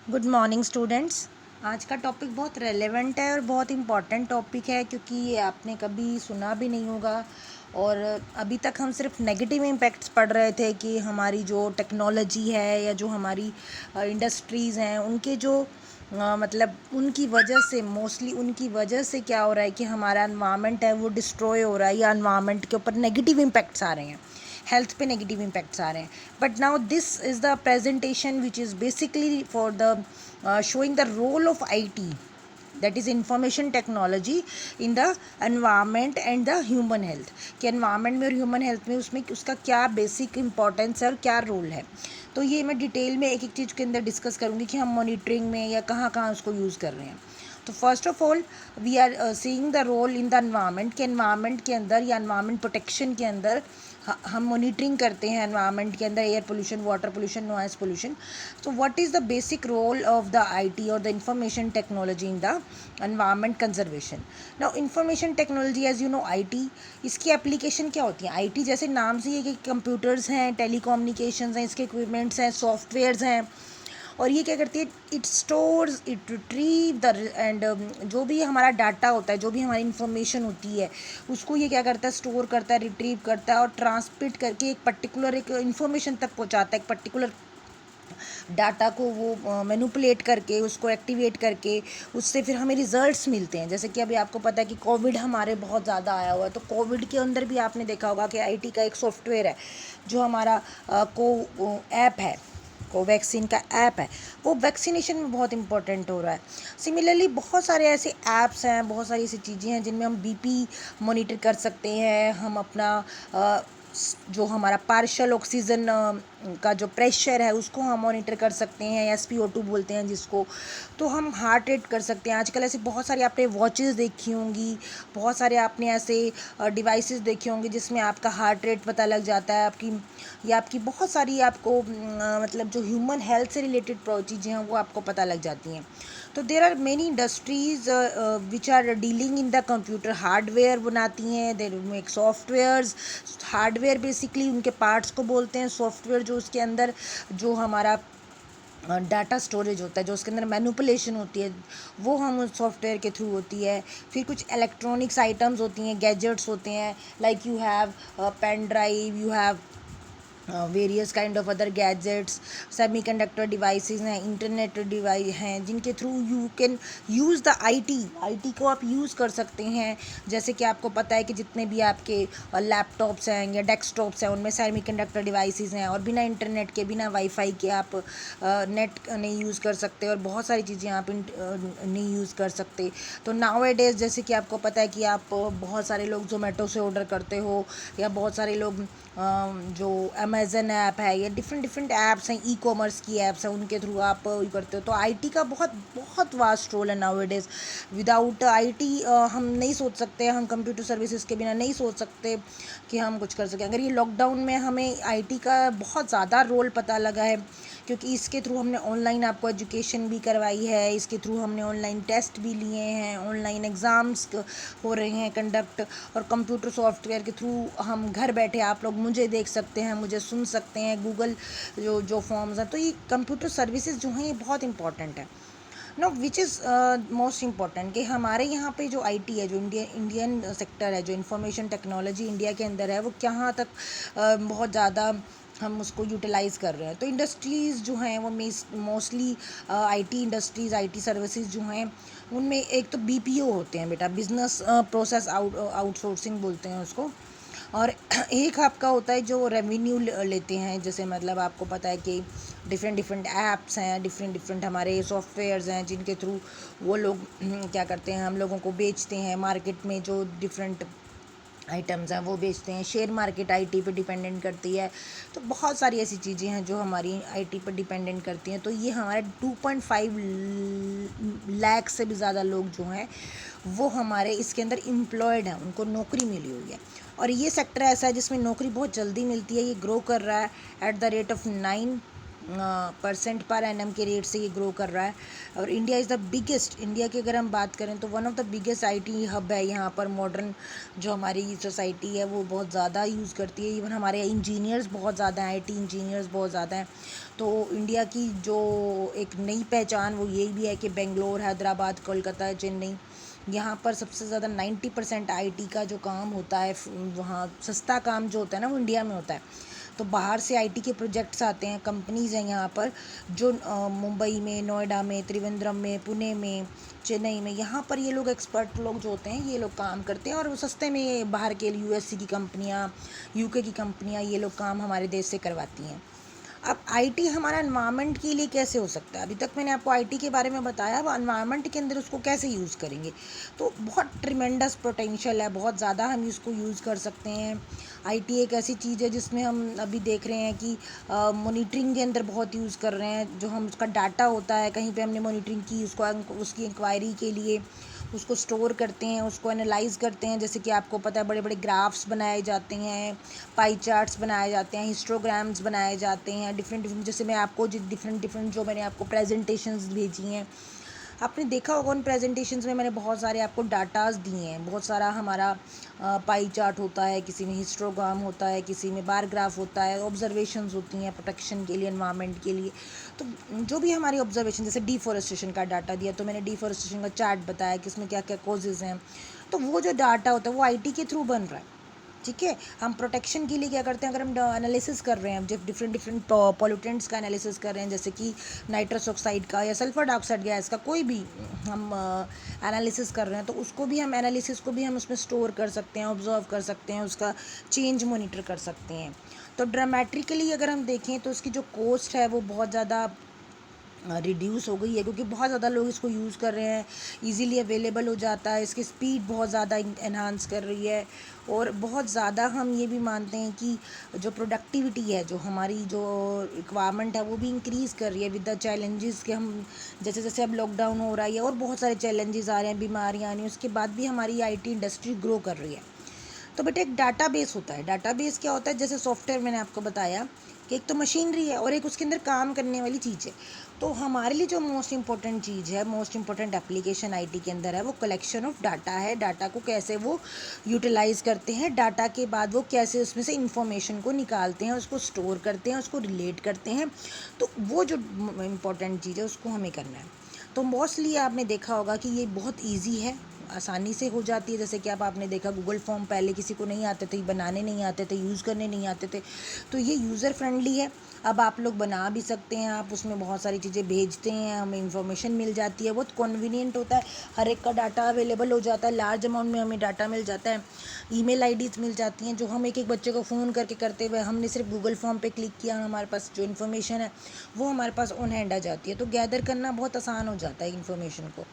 Good morning students. आज का topic बहुत रेलेवेंट है और बहुत इम्पॉर्टेंट टॉपिक है, क्योंकि ये आपने कभी सुना भी नहीं होगा। और अभी तक हम सिर्फ नेगेटिव इम्पैक्ट्स पढ़ रहे थे कि हमारी जो टेक्नोलॉजी है या जो हमारी इंडस्ट्रीज़ हैं उनके जो मतलब उनकी वजह से मोस्टली उनकी वजह से क्या हो रहा है कि हमारा एनवायरनमेंट है वो डिस्ट्रॉय हो रहा है या एनवायरनमेंट के ऊपर नेगेटिव इम्पैक्ट्स आ रहे हैं, हेल्थ पे नेगेटिव इम्पैक्ट्स आ रहे हैं। But now this is the presentation which is basically for the showing the role of IT, that is information technology in the environment and the human health, कि environment में और human health में उसमें उसका क्या basic importance है और क्या रोल है। तो ये मैं डिटेल में एक एक चीज़ के अंदर डिस्कस करूँगी कि हम मॉनिटरिंग में या कहाँ कहाँ उसको यूज़ कर रहे हैं। तो first of all we are seeing the role in the environment, के एनवायरनमेंट के अंदर या एनवायरनमेंट प्रोटेक्शन के अंदर हम मॉनिटरिंग करते हैं एनवायरनमेंट के अंदर, air pollution, water pollution, noise pollution. तो what is the basic role of the IT और the information technology in the environment conservation. Now information technology, as you know, IT, इसकी एप्लीकेशन क्या होती है? आईटी जैसे नाम से ये कि कंप्यूटर्स हैं, टेलीकम्युनिकेशंस हैं, इसके इक्विपमेंट्स हैं, सॉफ्टवेयर्स हैं। और ये क्या करती है? It stores, it retrieve the end जो भी हमारा डाटा होता है, जो भी हमारी इंफॉर्मेशन होती है, उसको ये क्या करता है? स्टोर करता है, रिट्रीव करता है और ट्रांसमिट करके एक पर्टिकुलर एक इंफॉर्मेशन तक पहुंचाता है। एक पर्टिकुलर डाटा को वो मैनिपुलेट करके, उसको एक्टिवेट करके, उससे फिर हमें रिजल्ट्स मिलते हैं। जैसे कि अभी आपको पता है कि कोविड हमारे बहुत ज़्यादा आया हुआ है, तो कोविड के अंदर भी आपने देखा होगा कि आईटी का एक सॉफ्टवेयर है जो हमारा को ऐप है, कोवैक्सीन का ऐप है, वो वैक्सीनेशन में बहुत इंपॉर्टेंट हो रहा है। सिमिलरली बहुत सारे ऐसे ऐप्स हैं, बहुत सारी ऐसी चीज़ें हैं जिनमें हम बीपी मॉनिटर कर सकते हैं। हम अपना जो हमारा पार्शियल ऑक्सीजन का जो प्रेशर है उसको हम मॉनिटर कर सकते हैं, SpO2 बोलते हैं जिसको। तो हम हार्ट रेट कर सकते हैं। आजकल ऐसी बहुत सारी आपने वॉचेस देखी होंगी, बहुत सारे आपने ऐसे डिवाइसेस देखे होंगे जिसमें आपका हार्ट रेट पता लग जाता है, आपकी या आपकी बहुत सारी आपको मतलब जो ह्यूमन हेल्थ से रिलेटेड चीज़ें हैं वो आपको पता लग जाती हैं। तो there are many industries which are dealing in the computer, hardware बनाती हैं, there make softwares. Hardware basically उनके पार्ट्स को बोलते हैं, सॉफ्टवेयर जो उसके अंदर जो हमारा डाटा स्टोरेज होता है, जो उसके अंदर मैनिपुलेशन होती है, वो हम उस सॉफ्टवेयर के थ्रू होती है। फिर कुछ इलेक्ट्रॉनिक्स आइटम्स होती हैं, गैजेट्स होते हैं, like you have pen drive, you have various kind of other gadgets, semiconductor devices हैं, इंटरनेट डिवाइस हैं, जिनके through you can use the IT को आप यूज़ कर सकते हैं। जैसे कि आपको पता है कि जितने भी आपके लैपटॉप्स हैं या डेस्कटॉप्स हैं उनमें सेमी कंडक्टर डिवाइसेज हैं, और बिना इंटरनेट के, बिना वाईफाई के आप नेट नहीं यूज़ कर सकते और बहुत सारी चीज़ें आप नहीं यूज़ कर सकते। तो नाउ ए डेज जैसे कि आपको पता है कि आप बहुत सारे लोग जोमेटो से ऑर्डर करते हो, या बहुत सारे लोग जो अमेज़न ऐप है या डिफरेंट डिफरेंट ऐप्स हैं, ई कॉमर्स की ऐप्स हैं, उनके थ्रू आप ये करते हो। तो आईटी का बहुत बहुत वास्ट रोल है नाउअडेज। विदाउट आईटी हम नहीं सोच सकते, हम कंप्यूटर सर्विसेज के बिना नहीं सोच सकते कि हम कुछ कर सकें। अगर ये लॉकडाउन में हमें आईटी का बहुत ज़्यादा रोल पता लगा है, क्योंकि इसके थ्रू हमने ऑनलाइन आपको एजुकेशन भी करवाई है, इसके थ्रू हमने ऑनलाइन टेस्ट भी लिए हैं, ऑनलाइन एग्ज़ाम्स हो रहे हैं कंडक्ट, और कंप्यूटर सॉफ्टवेयर के थ्रू हम घर बैठे आप लोग मुझे देख सकते हैं, मुझे सुन सकते हैं, गूगल जो जो फॉर्म्स हैं। तो ये कंप्यूटर सर्विसेज जो हैं ये बहुत इंपॉर्टेंट है। Know which is most important कि हमारे यहाँ पे जो आईटी है, जो इंडियन सेक्टर है, जो इंफॉर्मेशन टेक्नोलॉजी इंडिया के अंदर है, वो कहाँ तक बहुत ज़्यादा हम उसको यूटिलाइज़ कर रहे हैं। तो इंडस्ट्रीज़ जो हैं वो mostly IT industries, IT services जो हैं उनमें एक तो बीपीओ होते हैं बेटा, बिजनेस प्रोसेस आउटसोर्सिंग बोलते हैं उसको। और एक आपका होता है जो रेवेन्यू लेते हैं, जैसे मतलब आपको पता है कि डिफरेंट डिफरेंट ऐप्स हैं, डिफरेंट डिफरेंट हमारे सॉफ्टवेयर्स हैं जिनके थ्रू वो लोग क्या करते हैं, हम लोगों को बेचते हैं मार्केट में, जो डिफरेंट आइटम्स हैं वो बेचते हैं। शेयर मार्केट आईटी पे डिपेंडेंट करती है। तो बहुत सारी ऐसी चीज़ें हैं जो हमारी आईटी पर डिपेंडेंट करती हैं। तो ये हमारे 2.5 लाख से भी ज़्यादा लोग जो हैं वो हमारे इसके अंदर एम्प्लॉयड हैं, उनको नौकरी मिली हुई है। और ये सेक्टर ऐसा है जिसमें नौकरी बहुत जल्दी मिलती है, ये ग्रो कर रहा है at the rate of 9 percent per annum के रेट से ये ग्रो कर रहा है। और India is the biggest, India की अगर हम बात करें तो one of the biggest IT hub है यहाँ पर। मॉडर्न जो हमारी सोसाइटी है वो बहुत ज़्यादा यूज़ करती है। इवन हमारे इंजीनियर्स बहुत ज़्यादा हैं, आईटी इंजीनियर्स बहुत ज़्यादा हैं। तो इंडिया की जो एक नई पहचान वो यही भी है कि बेंगलोर, हैदराबाद, कोलकाता, चेन्नई, यहाँ पर सबसे ज़्यादा 90% आईटी का जो काम होता है, वहाँ सस्ता काम जो होता है ना वो इंडिया में होता है। तो बाहर से आईटी के प्रोजेक्ट्स आते हैं, कंपनीज़ हैं यहाँ पर जो मुंबई में, नोएडा में, त्रिवेंद्रम में, पुणे में, चेन्नई में, यहाँ पर ये लोग एक्सपर्ट लोग जो होते हैं ये लोग काम करते हैं और वो सस्ते में बाहर के यूएससी की कंपनियाँ, यूके की कंपनियाँ ये लोग काम हमारे देश से करवाती हैं। अब आईटी हमारा एनवायरनमेंट के लिए कैसे हो सकता है? अभी तक मैंने आपको आईटी के बारे में बताया, अब एनवायरनमेंट के अंदर उसको कैसे यूज़ करेंगे। तो बहुत ट्रिमेंडस पोटेंशियल है, बहुत ज़्यादा हम इसको यूज़ कर सकते हैं। आईटी एक ऐसी चीज़ है जिसमें हम अभी देख रहे हैं कि मॉनिटरिंग के अंदर बहुत यूज़ कर रहे हैं। जो हम उसका डाटा होता है, कहीं पे हमने मॉनिटरिंग की, उसको उसकी इंक्वायरी के लिए उसको स्टोर करते हैं, उसको एनालाइज करते हैं। जैसे कि आपको पता है बड़े बड़े ग्राफ्स बनाए जाते हैं, पाई चार्ट्स बनाए जाते हैं, हिस्टोग्राम्स बनाए जाते हैं, डिफरेंट डिफरेंट, जैसे मैं आपको डिफरेंट डिफरेंट जो मैंने आपको प्रेजेंटेशंस भेजी हैं, आपने देखा होगा उन प्रेजेंटेशंस में मैंने बहुत सारे आपको डाटाज दिए हैं। बहुत सारा हमारा पाई चार्ट होता है, किसी में हिस्टोग्राम होता है, किसी में बार ग्राफ होता है, ऑब्जर्वेशंस होती हैं प्रोटेक्शन के लिए, एनवायरनमेंट के लिए। तो जो भी हमारी ऑब्जर्वेशन, जैसे डिफॉरेस्टेशन का डाटा दिया तो मैंने डिफॉरेस्टेशन का चार्ट बताया कि इसमें क्या क्या कॉजेज़ हैं। तो वो जो डाटा होता है वो आईटी के थ्रू बन रहा है, ठीक है। हम प्रोटेक्शन के लिए क्या करते हैं, अगर हम एनालिसिस कर रहे हैं, जब डिफरेंट डिफरेंट पॉल्यूटेंट्स का एनालिसिस कर रहे हैं, जैसे कि नाइट्रस ऑक्साइड का या सल्फर डाइऑक्साइड गैस का, कोई भी हम एनालिसिस कर रहे हैं, तो उसको भी हम एनालिसिस को भी हम उसमें स्टोर कर सकते हैं, ऑब्जर्व कर सकते हैं, उसका चेंज मॉनिटर कर सकते हैं। तो ड्रामेटिकली अगर हम देखें तो उसकी जो कॉस्ट है वो बहुत ज़्यादा रिड्यूस हो गई है, क्योंकि बहुत ज़्यादा लोग इसको यूज़ कर रहे हैं, इजीली अवेलेबल हो जाता है, इसकी स्पीड बहुत ज़्यादा इन्हांस कर रही है। और बहुत ज़्यादा हम ये भी मानते हैं कि जो प्रोडक्टिविटी है, जो हमारी जो रिक्वायरमेंट है वो भी इंक्रीज़ कर रही है विद द चैलेंजेस के हम, जैसे जैसे अब लॉकडाउन हो रहा है और बहुत सारे चैलेंजेस आ रहे हैं, बीमारियाँ आ रही हैं, उसके बाद भी हमारी आईटी इंडस्ट्री ग्रो कर रही है। तो बेटा एक डाटाबेस होता है, डाटाबेस क्या होता है, जैसे सॉफ्टवेयर मैंने आपको बताया कि एक तो मशीनरी है और एक उसके अंदर काम करने वाली चीज़ है। तो हमारे लिए जो मोस्ट इंपॉर्टेंट चीज़ है, मोस्ट इंपॉर्टेंट एप्लीकेशन आईटी के अंदर है, वो कलेक्शन ऑफ डाटा है। डाटा को कैसे वो यूटिलाइज़ करते हैं, डाटा के बाद वो कैसे उसमें से इंफॉर्मेशन को निकालते हैं, उसको स्टोर करते हैं, उसको रिलेट करते हैं। तो वो जो इम्पोर्टेंट चीज़ है उसको हमें करना है। तो मोस्टली आपने देखा होगा कि ये बहुत ईजी है, आसानी से हो जाती है। जैसे कि अब आपने देखा गूगल फॉर्म पहले किसी को नहीं आते थे, बनाने नहीं आते थे, यूज़ करने नहीं आते थे, तो ये यूज़र फ्रेंडली है। अब आप लोग बना भी सकते हैं, आप उसमें बहुत सारी चीज़ें भेजते हैं, हमें इंफॉर्मेशन मिल जाती है, बहुत कन्वीनियंट होता है, हर एक का डाटा अवेलेबल हो जाता है, लार्ज अमाउंट में हमें डाटा मिल जाता है, ईमेल आईडीज़ मिल जाती हैं, जो हम एक एक बच्चे को फ़ोन करके करते हुए हमने सिर्फ गूगल फॉर्म पे क्लिक किया, हमारे पास जो इन्फॉर्मेशन है वो हमारे पास ऑन हैंड आ जाती है। तो गैदर करना बहुत आसान हो जाता है इन्फॉर्मेशन को।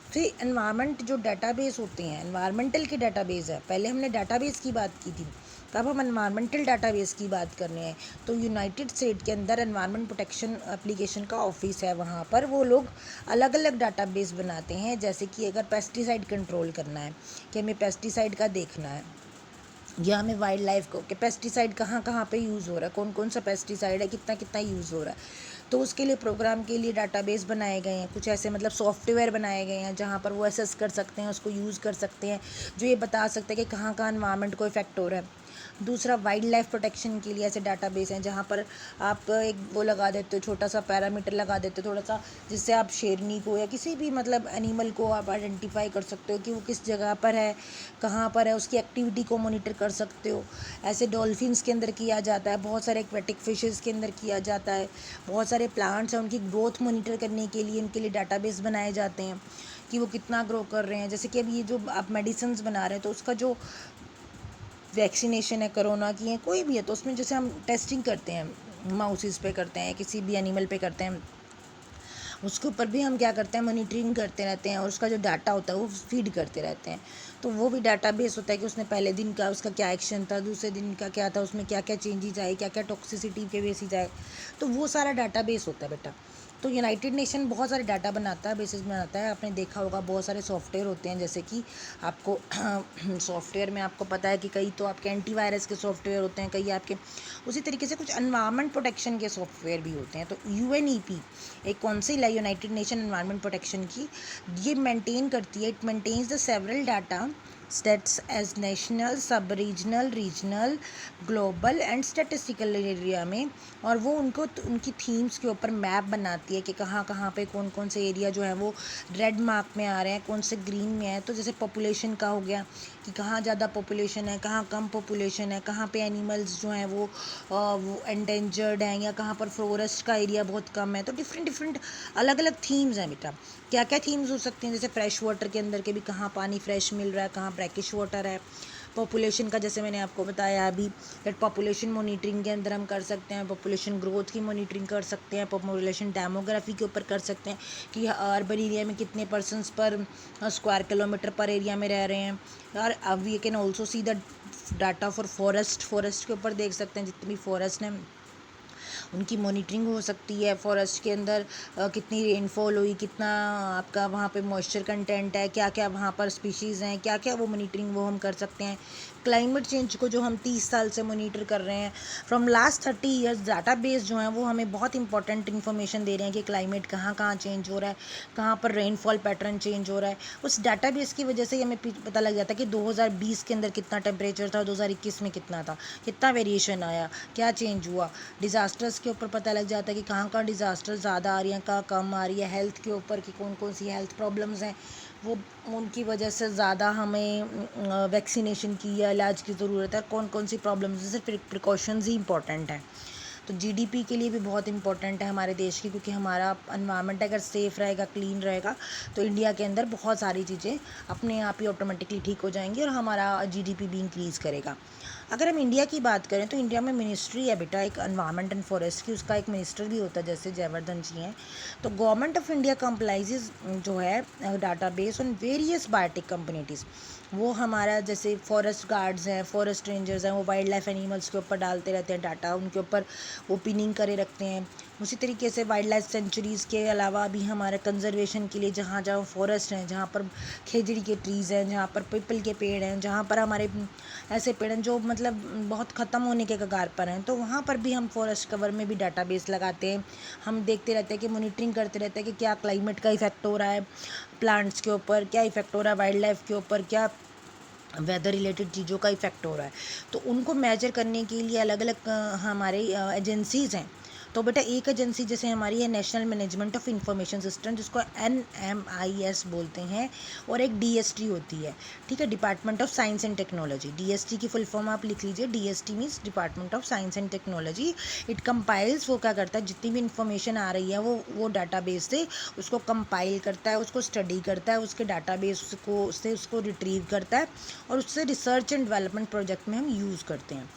फिर एनवायरनमेंट जो डाटाबेस होते हैं, एनवायरमेंटल के डाटाबेस है, पहले हमने डाटाबेस की बात की थी, तो अब हम एनवायरमेंटल डाटाबेस की बात कर रहे हैं। तो यूनाइटेड स्टेट के अंदर एनवायरनमेंट प्रोटेक्शन एप्लीकेशन का ऑफिस है, वहाँ पर वो लोग अलग अलग डाटाबेस बनाते हैं। जैसे कि अगर पेस्टिसाइड कंट्रोल करना है, कि हमें पेस्टिसाइड का देखना है, या हमें वाइल्ड लाइफ को कि पेस्टिसाइड कहाँ कहाँ पे यूज़ हो रहा है, कौन कौन सा पेस्टिसाइड है, कितना कितना यूज़ हो रहा है, तो उसके लिए प्रोग्राम के लिए डाटाबेस बनाए गए हैं, कुछ ऐसे मतलब सॉफ्टवेयर बनाए गए हैं जहाँ पर वो असेस कर सकते हैं, उसको यूज़ कर सकते हैं, जो ये बता सकते हैं कि कहाँ कहाँ एनवायरनमेंट को इफेक्ट हो रहा है। दूसरा वाइल्ड लाइफ प्रोटेक्शन के लिए ऐसे डाटाबेस हैं जहाँ पर आप एक वो लगा देते हो, छोटा सा पैरामीटर लगा देते हो थोड़ा सा, जिससे आप शेरनी को या किसी भी मतलब एनिमल को आप आइडेंटिफाई कर सकते हो कि वो किस जगह पर है, कहाँ पर है, उसकी एक्टिविटी को मॉनिटर कर सकते हो। ऐसे डॉल्फिन्स के अंदर किया जाता है, बहुत सारे एक्वेटिक फिशेस के अंदर किया जाता है, बहुत सारे प्लांट्स हैं उनकी ग्रोथ मॉनिटर करने के लिए उनके लिए डाटाबेस बनाए जाते हैं कि वो कितना ग्रो कर रहे हैं। जैसे कि अब ये जो आप मेडिसिन बना रहे हैं तो उसका जो वैक्सीनेशन है कोरोना की है, कोई भी है, तो उसमें जैसे हम टेस्टिंग करते हैं, माउसेस पे करते हैं, किसी भी एनिमल पे करते हैं, उसके ऊपर भी हम क्या करते हैं, मॉनिटरिंग करते रहते हैं और उसका जो डाटा होता है वो फीड करते रहते हैं। तो वो भी डाटाबेस होता है कि उसने पहले दिन का उसका क्या एक्शन था, दूसरे दिन का क्या था, उसमें क्या क्या चेंजेस आए, क्या क्या टॉक्सिसिटी के बेसिस आए, तो वो सारा डाटाबेस होता है बेटा। तो यूनाइटेड नेशन बहुत सारे डाटा बनाता है, बेसिस बनाता है। आपने देखा होगा बहुत सारे सॉफ्टवेयर होते हैं, जैसे कि आपको सॉफ्टवेयर में आपको पता है कि कई तो आपके एंटीवायरस के सॉफ्टवेयर होते हैं, कई आपके उसी तरीके से कुछ एनवायरनमेंट प्रोटेक्शन के सॉफ्टवेयर भी होते हैं। तो यूएनईपी एक काउंसिल है यूनाइटेड नेशन एनवायरनमेंट प्रोटेक्शन की, ये मेंटेन करती है, it maintains the several data states as national, sub regional, regional, global and statistical area में, और वो उनको उनकी थीम्स के ऊपर मैप बनाती है कि कहाँ कहाँ पे कौन कौन से एरिया जो है वो रेड मार्क में आ रहे हैं, कौन से ग्रीन में है। तो जैसे पॉपुलेशन का हो गया कि कहाँ ज़्यादा पॉपुलेशन है, कहाँ कम पॉपुलेशन है, कहाँ पे एनिमल्स जो हैं वो एंडेंजर्ड हैं, या कहाँ पर फॉरेस्ट का एरिया बहुत कम है। तो डिफरेंट डिफरेंट अलग अलग थीम्स हैं बेटा। क्या क्या थीम्स हो सकती हैं, जैसे फ्रेश वाटर के अंदर के भी कहाँ पानी फ्रेश मिल रहा है, कहाँ ब्रैकिश वाटर है। पॉपुलेशन का जैसे मैंने आपको बताया अभी, दैट पॉपुलेशन मॉनिटरिंग के अंदर हम कर सकते हैं, पॉपुलेशन ग्रोथ की मॉनिटरिंग कर सकते हैं, पॉपुलेशन डेमोग्राफी के ऊपर कर सकते हैं कि अर्बन एरिया में कितने पर्सनस पर स्क्वायर किलोमीटर पर एरिया में रह रहे हैं। और अब we can also see the data for forest के ऊपर देख सकते हैं, जितनी भी फॉरेस्ट हैं उनकी मॉनिटरिंग हो सकती है। फॉरेस्ट के अंदर कितनी रेनफॉल हुई, कितना आपका वहाँ पे मॉइस्चर कंटेंट है, क्या क्या वहाँ पर स्पीशीज़ हैं, क्या क्या वो मॉनिटरिंग वो हम कर सकते हैं। क्लाइमेट चेंज को जो हम 30 साल से मॉनिटर कर रहे हैं, फ्रॉम लास्ट 30 ईयर्स डाटाबेस जो हैं वो हमें बहुत इंपॉर्टेंट इन्फॉर्मेशन दे रहे हैं कि क्लाइमेट कहाँ कहाँ चेंज हो रहा है, कहाँ पर रेनफॉल पैटर्न चेंज हो रहा है। उस डाटाबेस की वजह से हमें पता लग जाता है कि 2020 के अंदर कितना टेम्परेचर था, 2021 में कितना था, कितना वेरिएशन आया, क्या चेंज हुआ। डिज़ास्टर्स के ऊपर पता लग जाता है कि कहाँ कहाँ डिज़ास्टर ज़्यादा आ रही हैं, कहाँ कम आ रही है। हेल्थ के ऊपर कि कौन कौन सी हेल्थ प्रॉब्लम्स हैं, वो उनकी वजह से ज़्यादा हमें वैक्सीनेशन की या इलाज की ज़रूरत है, कौन कौन सी प्रॉब्लम्स हैं। सिर्फ प्रिकॉशंस ही इंपॉर्टेंट हैं। तो जीडीपी के लिए भी बहुत इंपॉर्टेंट है हमारे देश की, क्योंकि हमारा एनवायरनमेंट अगर सेफ़ रहेगा, क्लीन रहेगा, तो इंडिया के अंदर बहुत सारी चीज़ें अपने आप ही ऑटोमेटिकली ठीक हो जाएंगी और हमारा जीडीपी भी इंक्रीज़ करेगा। अगर हम इंडिया की बात करें तो इंडिया में मिनिस्ट्री है बेटा एक एनवायरनमेंट एंड फॉरेस्ट की, उसका एक मिनिस्टर भी होता है जैसे जयवर्धन जी हैं। तो गवर्नमेंट ऑफ इंडिया कंप्लाइजेज जो है database on various biotic communities, वो हमारा जैसे फॉरेस्ट गार्ड्स हैं, फॉरेस्ट रेंजर्स हैं, वो वाइल्ड लाइफ एनिमल्स के ऊपर डालते रहते हैं डाटा, उनके ऊपर ओपिनिंग करे रखते हैं। उसी तरीके से वाइल्ड लाइफ सेंचुरीज़ के अलावा भी हमारे कंजर्वेशन के लिए जहाँ जहाँ फॉरेस्ट हैं, जहाँ पर खेजड़ी के ट्रीज़ हैं, जहाँ पर पीपल के पेड़ हैं, जहाँ पर हमारे ऐसे पेड़ हैं जो मतलब बहुत ख़त्म होने के कगार पर हैं, तो वहाँ पर भी हम फॉरेस्ट कवर में भी डाटाबेस लगाते हैं। हम देखते रहते हैं कि मॉनिटरिंग करते रहते हैं कि क्या क्लाइमेट का इफ़ेक्ट हो रहा है प्लांट्स के ऊपर, क्या इफ़ेक्ट हो रहा है वाइल्ड लाइफ के ऊपर, क्या वेदर रिलेटेड चीज़ों का इफ़ेक्ट हो रहा है। तो उनको मेजर करने के लिए अलग अलग हमारे एजेंसीज़ हैं। तो बेटा एक एजेंसी जैसे हमारी है national management of information system, जिसको NMIS बोलते हैं, और एक DST होती है, ठीक है, department of science and technology. DST की फुल फॉर्म आप लिख लीजिए, DST means department of science and technology. It compiles, वो क्या करता है, जितनी भी इंफॉर्मेशन आ रही है वो डाटाबेस से उसको कंपाइल करता है, उसको स्टडी करता है, उसके डाटाबेस को उससे उसको रिट्रीव करता है, और उससे रिसर्च एंड डेवलपमेंट प्रोजेक्ट में हम यूज़ करते हैं,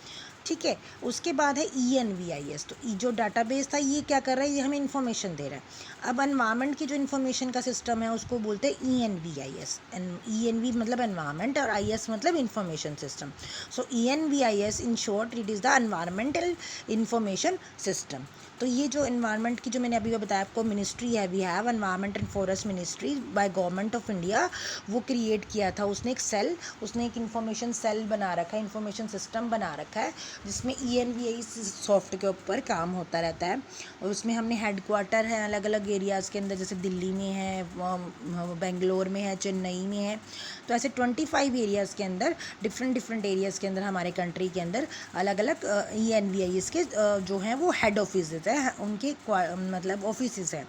ठीक है। उसके बाद है ENVIS। तो जो डाटाबेस था ये क्या कर रहा है, ये हमें इन्फॉर्मेशन दे रहा है। अब एनवायरनमेंट की जो इन्फॉर्मेशन का सिस्टम है उसको बोलते हैं ENVIS। ENV मतलब एनवायरनमेंट और IS मतलब information system. So ENVIS in short it is the environmental information system. तो ये जो एनवायरनमेंट की जो मैंने अभी बताया आपको मिनिस्ट्री है, we have environment and forest ministry by government of India, वो क्रिएट किया था उसने एक सेल, उसने एक इन्फॉर्मेशन सेल बना रखा है, इन्फॉर्मेशन सिस्टम बना रखा है, जिसमें ENVI सॉफ्ट के ऊपर काम होता रहता है। और उसमें हमने हेड क्वार्टर है अलग अलग एरियाज़ के अंदर, जैसे दिल्ली में है, बेंगलोर में है, चेन्नई में है। तो ऐसे 25 एरियाज़ के अंदर डिफरेंट एरियाज़ के अंदर हमारे कंट्री के अंदर अलग अलग ENVI के जो हैं वो हेड ऑफिस है, उनके मतलब ऑफिस हैं।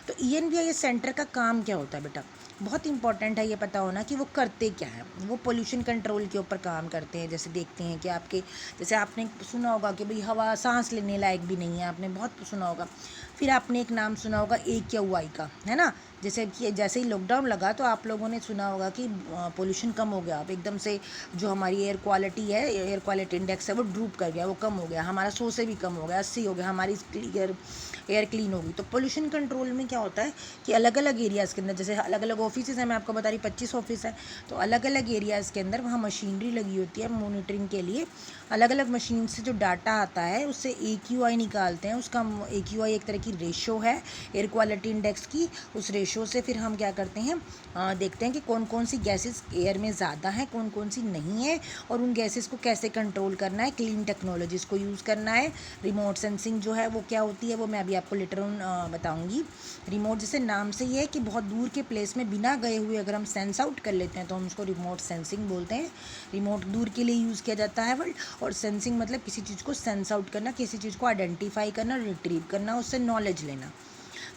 तो ENVI सेंटर का काम क्या होता है बेटा, बहुत इंपॉर्टेंट है ये पता होना कि वो करते क्या है। वो पोल्यूशन कंट्रोल के ऊपर काम करते हैं। जैसे देखते हैं कि आपके, जैसे आपने सुना होगा कि भाई हवा सांस लेने लायक भी नहीं है, आपने बहुत सुना होगा। फिर आपने एक नाम सुना होगा AQI का, है ना। जैसे ही लॉकडाउन लगा तो आप लोगों ने सुना होगा कि पोल्यूशन कम हो गया, अब एकदम से जो हमारी एयर क्वालिटी इंडेक्स है वो ड्रूप कर गया, वो कम हो गया, हमारा 100 से भी कम हो गया, 80 हो गया, हमारी एयर क्लीन होगी। तो पोल्यूशन कंट्रोल में क्या होता है कि अलग अलग एरियाज़ के अंदर, जैसे अलग अलग ऑफिस हैं, मैं आपको बता रही 25 ऑफिस है, तो अलग अलग एरियाज़ के अंदर वहाँ मशीनरी लगी होती है मॉनिटरिंग के लिए। अलग अलग मशीन से जो डाटा आता है उससे AQI निकालते हैं। उसका AQI एक तरह की रेशो है एयर क्वालिटी इंडेक्स की। उस रेशो से फिर हम क्या करते हैं, देखते हैं कि कौन कौन सी गैसेस एयर में ज़्यादा हैं, कौन कौन सी नहीं है, और उन गैसेस को कैसे कंट्रोल करना है। क्लीन टेक्नोलॉजीज़ को यूज़ करना है। रिमोट सेंसिंग जो है वो क्या होती है वो मैं अभी आपको लेटर ऑन बताऊँगी। रिमोट जैसे नाम से ये है कि बहुत दूर के प्लेस में बिना गए हुए अगर हम सेंस आउट कर लेते हैं तो हम उसको रिमोट सेंसिंग बोलते हैं। रिमोट दूर के लिए यूज़ किया जाता है वर्ड, और सेंसिंग मतलब किसी चीज़ को सेंस आउट करना, किसी चीज़ को आइडेंटिफाई करना, रिट्रीव करना, उससे नॉलेज लेना।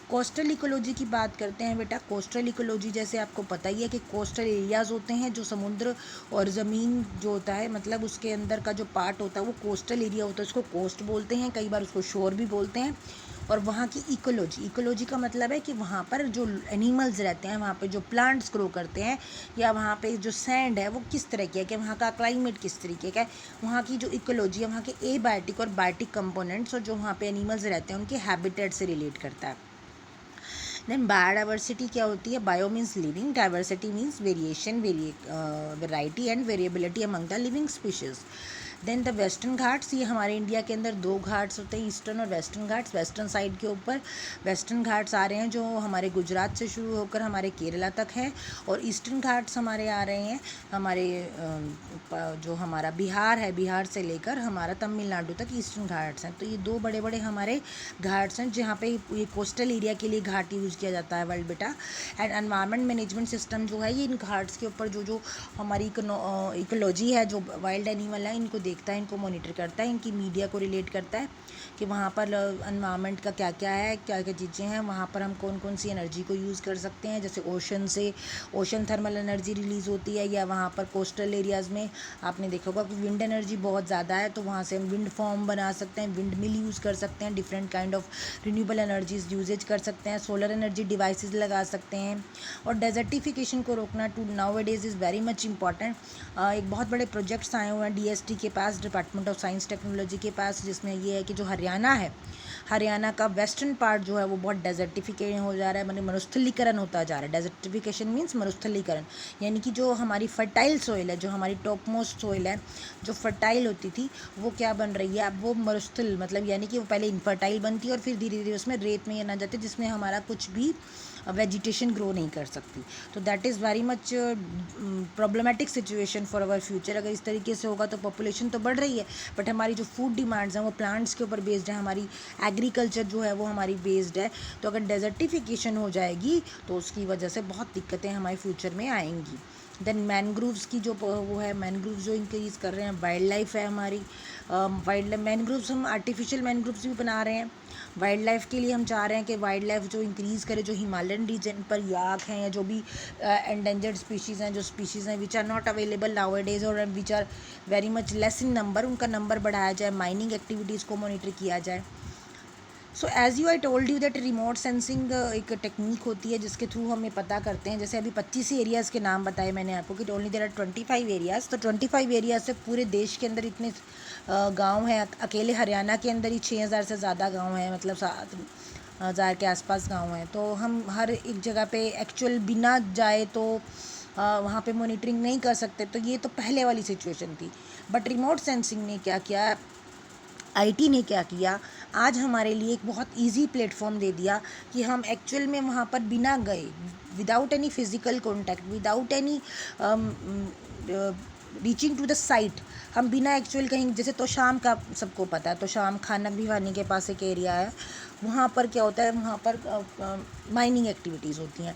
कोस्टल इकोलॉजी की बात करते हैं बेटा। कोस्टल इकोलॉजी जैसे आपको पता ही है कि कोस्टल एरियाज़ होते हैं जो समुद्र और ज़मीन जो होता है, मतलब उसके अंदर का जो पार्ट होता है वो कोस्टल एरिया होता है, उसको कोस्ट बोलते हैं, कई बार उसको शोर भी बोलते हैं। और वहाँ की इकोलॉजी का मतलब है कि वहाँ पर जो एनिमल्स रहते हैं, वहाँ पे जो प्लांट्स ग्रो करते हैं, या वहाँ पे जो सैंड है वो किस तरह की है, कि वहाँ का क्लाइमेट किस तरीके का है, वहाँ की जो इकोलॉजी है, वहाँ के एबायोटिक और बायोटिक कंपोनेंट्स और जो वहाँ पे एनिमल्स रहते हैं उनके हैबिटेट से रिलेट करता है। देन बायोडाइवर्सिटी क्या होती है? Bio means living, diversity means variation, variety and variability among the living species. Then the Western Ghats, ये हमारे इंडिया के अंदर दो घाट्स होते हैं, ईस्टर्न और वेस्टर्न घाट्स। वेस्टर्न साइड के ऊपर वेस्टर्न घाट्स आ रहे हैं जो हमारे गुजरात से शुरू होकर हमारे केरला तक हैं, और ईस्टर्न घाट्स हमारे आ रहे हैं हमारे जो हमारा बिहार है, बिहार से लेकर हमारा तमिलनाडु तक ईस्टर्न घाट्स हैं। तो ये दो बड़े बड़े हमारे घाट्स हैं जहाँ पे ये कोस्टल एरिया के लिए घाट यूज़ किया जाता है वर्ल्ड बेटा। एंड एनवायरनमेंट मैनेजमेंट सिस्टम जो है ये इन घाट्स के ऊपर जो जो हमारी इकोलॉजी है, जो वाइल्ड एनिमल है, इनको देखता है, इनको मॉनिटर करता है, इनकी मीडिया को रिलेट करता है कि वहाँ पर एनवायरनमेंट का क्या क्या है, क्या क्या चीज़ें हैं, वहाँ पर हम कौन कौन सी एनर्जी को यूज़ कर सकते हैं। जैसे ओशन से ओशन थर्मल एनर्जी रिलीज़ होती है, या वहाँ पर कोस्टल एरियाज़ में आपने देखा होगा कि विंड एनर्जी बहुत ज़्यादा है, तो वहाँ से हम विंड फॉर्म बना सकते हैं, विंड मिल यूज़ कर सकते हैं, different kind of renewable energies uses कर सकते हैं, सोलर एनर्जी डिवाइसेस लगा सकते हैं। और डेजर्टिफिकेशन को रोकना to nowadays is very much important. एक बहुत बड़े प्रोजेक्ट्स आए हुए हैं DST के पास, डिपार्टमेंट ऑफ साइंस टेक्नोलॉजी के पास, जिसमें ये है कि जो हरियाणा है, हरियाणा का वेस्टर्न पार्ट जो है वो बहुत डेजर्टिफिकेशन हो जा रहा है, मतलब मरुस्थलीकरण होता जा रहा है। डेजर्टिफिकेशन मीन्स मरुस्थलीकरण, यानी कि जो हमारी फर्टाइल सोइल है, जो हमारी टॉप मोस्ट सोइल है, जो फर्टाइल होती थी, वो क्या बन रही है अब, वो मरुस्थल, मतलब यानी कि वो पहले इनफर्टाइल बनती है और फिर धीरे धीरे उसमें रेत में ये ना जाते, जिसमें हमारा कुछ भी वेजिटेशन ग्रो नहीं कर सकती। तो that is very much problematic situation for our future. अगर इस तरीके से होगा तो पॉपुलेशन तो बढ़ रही है, बट हमारी जो फूड डिमांड्स हैं वो प्लांट्स के ऊपर बेस्ड है, हमारी एग्रीकल्चर जो है वो हमारी बेस्ड है। तो अगर डेजर्टिफिकेशन हो जाएगी तो उसकी वजह से बहुत दिक्कतें हमारे फ्यूचर में आएंगी। देन मैनग्रोव्स की जो वो है, मैनग्रोव्स जो इंक्रीज़ कर रहे हैं, वाइल्ड लाइफ है हमारी। वाइल्ड लाइफ मैनग्रोव्स हम आर्टिफिशियल मैनग्रोव्स भी बना रहे हैं। वाइल्ड लाइफ के लिए हम चाह रहे हैं कि वाइल्ड लाइफ जो इंक्रीज़ करे, जो हिमालयन रीजन पर याक हैं, या जो भी एंडेंजर्ड स्पीशीज़ हैं, जो स्पीशीज़ हैं which are not available nowadays और which are very much less in number, उनका नंबर बढ़ाया जाए, माइनिंग एक्टिविटीज़ को मॉनिटर किया जाए। So as you I told you that remote sensing एक टेक्निक होती है जिसके थ्रू हमें पता करते हैं। जैसे अभी 25 एरियाज़ के नाम बताए मैंने आपको कि ओनली देयर आर 25 एरियाज़, तो 25 एरियाज़ से पूरे देश के अंदर इतने गांव हैं। अकेले हरियाणा के अंदर ही 6000 से ज़्यादा गांव हैं, मतलब 7000 के आसपास गांव हैं। तो हम हर एक जगह पे एक्चुअल बिना जाए तो वहाँ पे मॉनिटरिंग नहीं कर सकते। तो ये तो पहले वाली सिचुएशन थी, बट रिमोट सेंसिंग ने क्या किया, IT ने क्या किया, आज हमारे लिए एक बहुत इजी प्लेटफॉर्म दे दिया कि हम एक्चुअल में वहाँ पर बिना गए, without any physical contact, without any reaching to the site, हम बिना एक्चुअल कहीं, जैसे तो शाम का सबको पता है, तो शाम खाना भिवानी के पास एक एरिया है, वहाँ पर क्या होता है, वहाँ पर माइनिंग एक्टिविटीज़ होती हैं।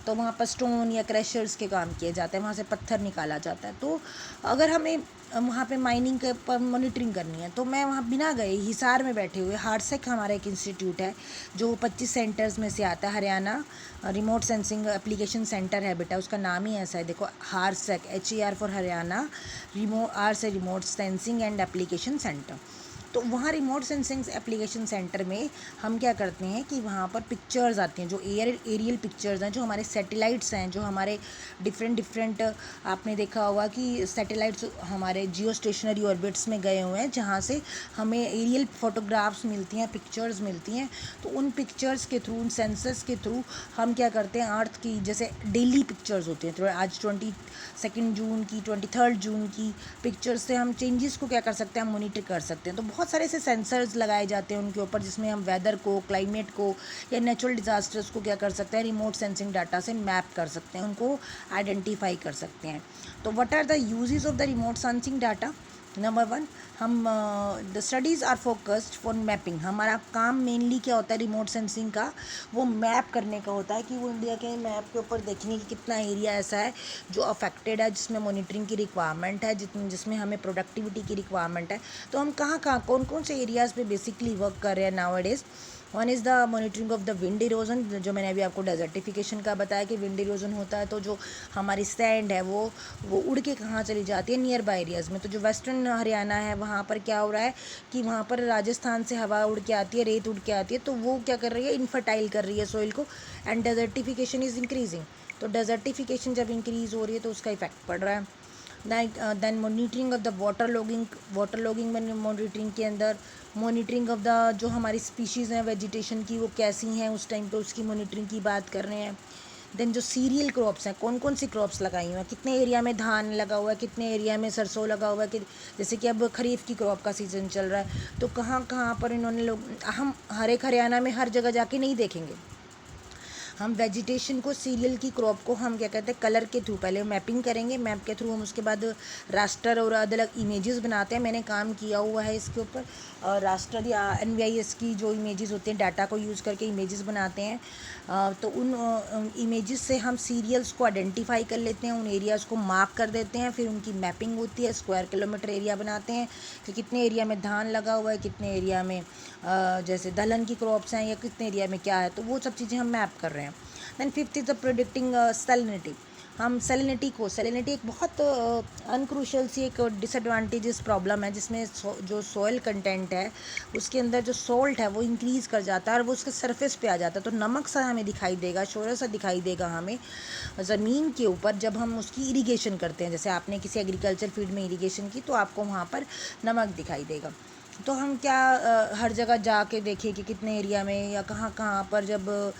तो वहाँ पर स्टोन या क्रशर्स के काम किए जाते हैं, वहाँ से पत्थर निकाला जाता है। तो अगर हमें वहाँ पे माइनिंग के पर मॉनिटरिंग करनी है, तो मैं वहाँ बिना गए हिसार में बैठे हुए, हारसेक हमारा एक इंस्टीट्यूट है जो 25 सेंटर्स में से आता है, Haryana remote sensing application centre है बेटा, उसका नाम ही ऐसा है, देखो हारसेक, HER फॉर हरियाणा, R से remote sensing and application centre. तो वहाँ रिमोट सेंसिंग एप्लीकेशन सेंटर में हम क्या करते हैं कि वहाँ पर पिक्चर्स आती हैं, जो एरियल पिक्चर्स हैं, जो हमारे सैटेलाइट्स हैं, जो हमारे डिफरेंट आपने देखा होगा कि सैटेलाइट्स हमारे जियो स्टेशनरी ऑर्बिट्स में गए हुए हैं, जहाँ से हमें एरियल फोटोग्राफ्स मिलती हैं, पिक्चर्स मिलती हैं। तो उन पिक्चर्स के थ्रू, उन सेंसर्स के थ्रू हम क्या करते हैं, अर्थ की जैसे डेली पिक्चर्स होती हैं, तो आज 22 जून की, 23 जून की पिक्चर्स से हम चेंजेस को क्या कर सकते हैं, हम मोनीटर कर सकते हैं। तो बहुत सारे ऐसे सेंसर्स लगाए जाते हैं उनके ऊपर, जिसमें हम वेदर को, क्लाइमेट को या नेचुरल डिज़ास्टर्स को क्या कर सकते हैं, रिमोट सेंसिंग डाटा से मैप कर सकते हैं, उनको आइडेंटिफाई कर सकते हैं। तो what are the uses of the remote sensing data? Number 1, हम the studies are focused for mapping. हमारा काम मेनली क्या होता है रिमोट सेंसिंग का, वो मैप करने का होता है कि वो इंडिया के मैप के ऊपर देखेंगे कि कितना एरिया ऐसा है जो अफेक्टेड है, जिसमें मॉनिटरिंग की रिक्वायरमेंट है, जिसमें हमें प्रोडक्टिविटी की रिक्वायरमेंट है। तो हम कहाँ कौन कौन से एरियाज़ पे बेसिकली वर्क कर रहे हैं nowadays. One is the monitoring of the wind erosion, जो मैंने अभी आपको डेजर्टिफिकेशन का बताया कि विंड इरोजन होता है, तो जो हमारी सैंड है वो उड़ के कहाँ चली जाती है, नियर बाय एरियाज़ में। तो जो वेस्टर्न हरियाणा है वहाँ पर क्या हो रहा है कि वहाँ पर राजस्थान से हवा उड़ के आती है, रेत उड़ के आती है, तो वो क्या कर रही है, इनफर्टाइल कर रही है सॉइल को, एंड डेजर्टिफिकेशन इज़ इंक्रीजिंग। तो डेजर्टिफिकेशन जब इंक्रीज़ हो रही है तो उसका इफेक्ट पड़ रहा है। Then monitoring of the water logging में मॉनिटरिंग के अंदर मॉनिटरिंग ऑफ द जो हमारी स्पीशीज़ हैं वेजिटेशन की, वो कैसी हैं उस टाइम पे, उसकी मॉनिटरिंग की बात कर रहे हैं। देन जो सीरियल क्रॉप्स हैं, कौन कौन सी क्रॉप्स लगाई हुई हैं, कितने एरिया में धान लगा हुआ है, कितने एरिया में सरसों लगा हुआ है, कि जैसे कि अब खरीफ की क्रॉप का सीज़न चल रहा है, तो कहाँ कहाँ पर इन्होंने लोग, हम हर एक हरियाणा में हर जगह जाके नहीं देखेंगे, हम वेजिटेशन को, सीरियल की क्रॉप को हम क्या कहते हैं, कलर के थ्रू पहले मैपिंग करेंगे, मैप के थ्रू हम उसके बाद रास्टर और अलग अलग इमेजेस बनाते हैं। मैंने काम किया हुआ है इसके ऊपर, रास्टर या NVIS की जो इमेजेस होते हैं, डाटा को यूज़ करके इमेजेस बनाते हैं। तो उन इमेजेस से हम सीरियल्स को आइडेंटिफाई कर लेते हैं, उन एरियाज़ को मार्क कर देते हैं, फिर उनकी मैपिंग होती है, स्क्वायर किलोमीटर एरिया बनाते हैं कि कितने एरिया में धान लगा हुआ है, कितने एरिया में जैसे दलहन की क्रॉप्स हैं, या कितने एरिया में क्या है, तो वो सब चीज़ें हम मैप कर रहे हैं। Then 5th is the predicting salinity. हम सैलिनिटी एक बहुत अनक्रूशल सी एक डिसएडवांटेजेस प्रॉब्लम है, जिसमें जो सॉइल कंटेंट है उसके अंदर जो सॉल्ट है वो इंक्रीज़ कर जाता है और वो उसके सरफेस पे आ जाता है, तो नमक सा हमें दिखाई देगा, शोरा सा दिखाई देगा हमें ज़मीन के ऊपर जब हम उसकी इरिगेशन करते हैं। जैसे आपने किसी एग्रीकल्चर फील्ड में इरिगेशन की तो आपको वहाँ पर नमक दिखाई देगा। तो हम क्या हर जगह जाके देखें कि कितने एरिया में या कहाँ कहाँ पर, जब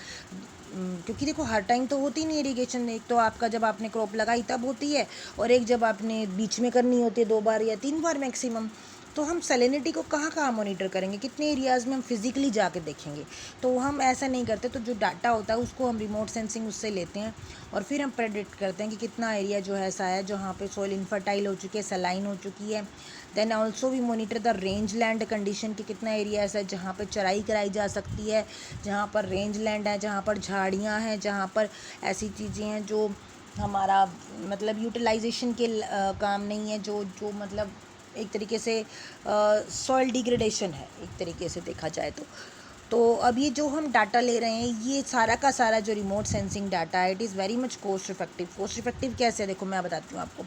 क्योंकि देखो हर टाइम तो होती नहीं इरिगेशन, एक तो आपका जब आपने क्रॉप लगाई तब होती है, और एक जब आपने बीच में करनी होती है 2 बार या 3 बार मैक्सिमम। तो हम सैलिनिटी को कहाँ कहाँ मॉनिटर करेंगे, कितने एरियाज़ में हम फिज़िकली जाके देखेंगे। तो हम ऐसा नहीं करते, तो जो डाटा होता है उसको हम रिमोट सेंसिंग उससे लेते हैं और फिर हम प्रेडिक्ट करते हैं कि कितना एरिया जो है ऐसा है जहाँ पे सॉइल इनफर्टाइल हो चुकी है, सलाइन हो चुकी है। Then also we monitor the rangeland condition, कि कितना एरिया ऐसा है जहाँ पर चराई कराई जा सकती है, जहाँ पर रेंज लैंड है, जहाँ पर झाड़ियाँ हैं, जहाँ पर ऐसी चीज़ें हैं जो हमारा मतलब यूटिलाइजेशन के काम नहीं है, जो मतलब एक तरीके से सॉइल डिग्रेडेशन है, एक तरीके से देखा जाए तो अब ये जो हम डाटा ले रहे हैं, ये सारा का सारा जो रिमोट सेंसिंग डाटा है, it is very much cost effective कैसे, देखो मैं बताती हूँ आपको।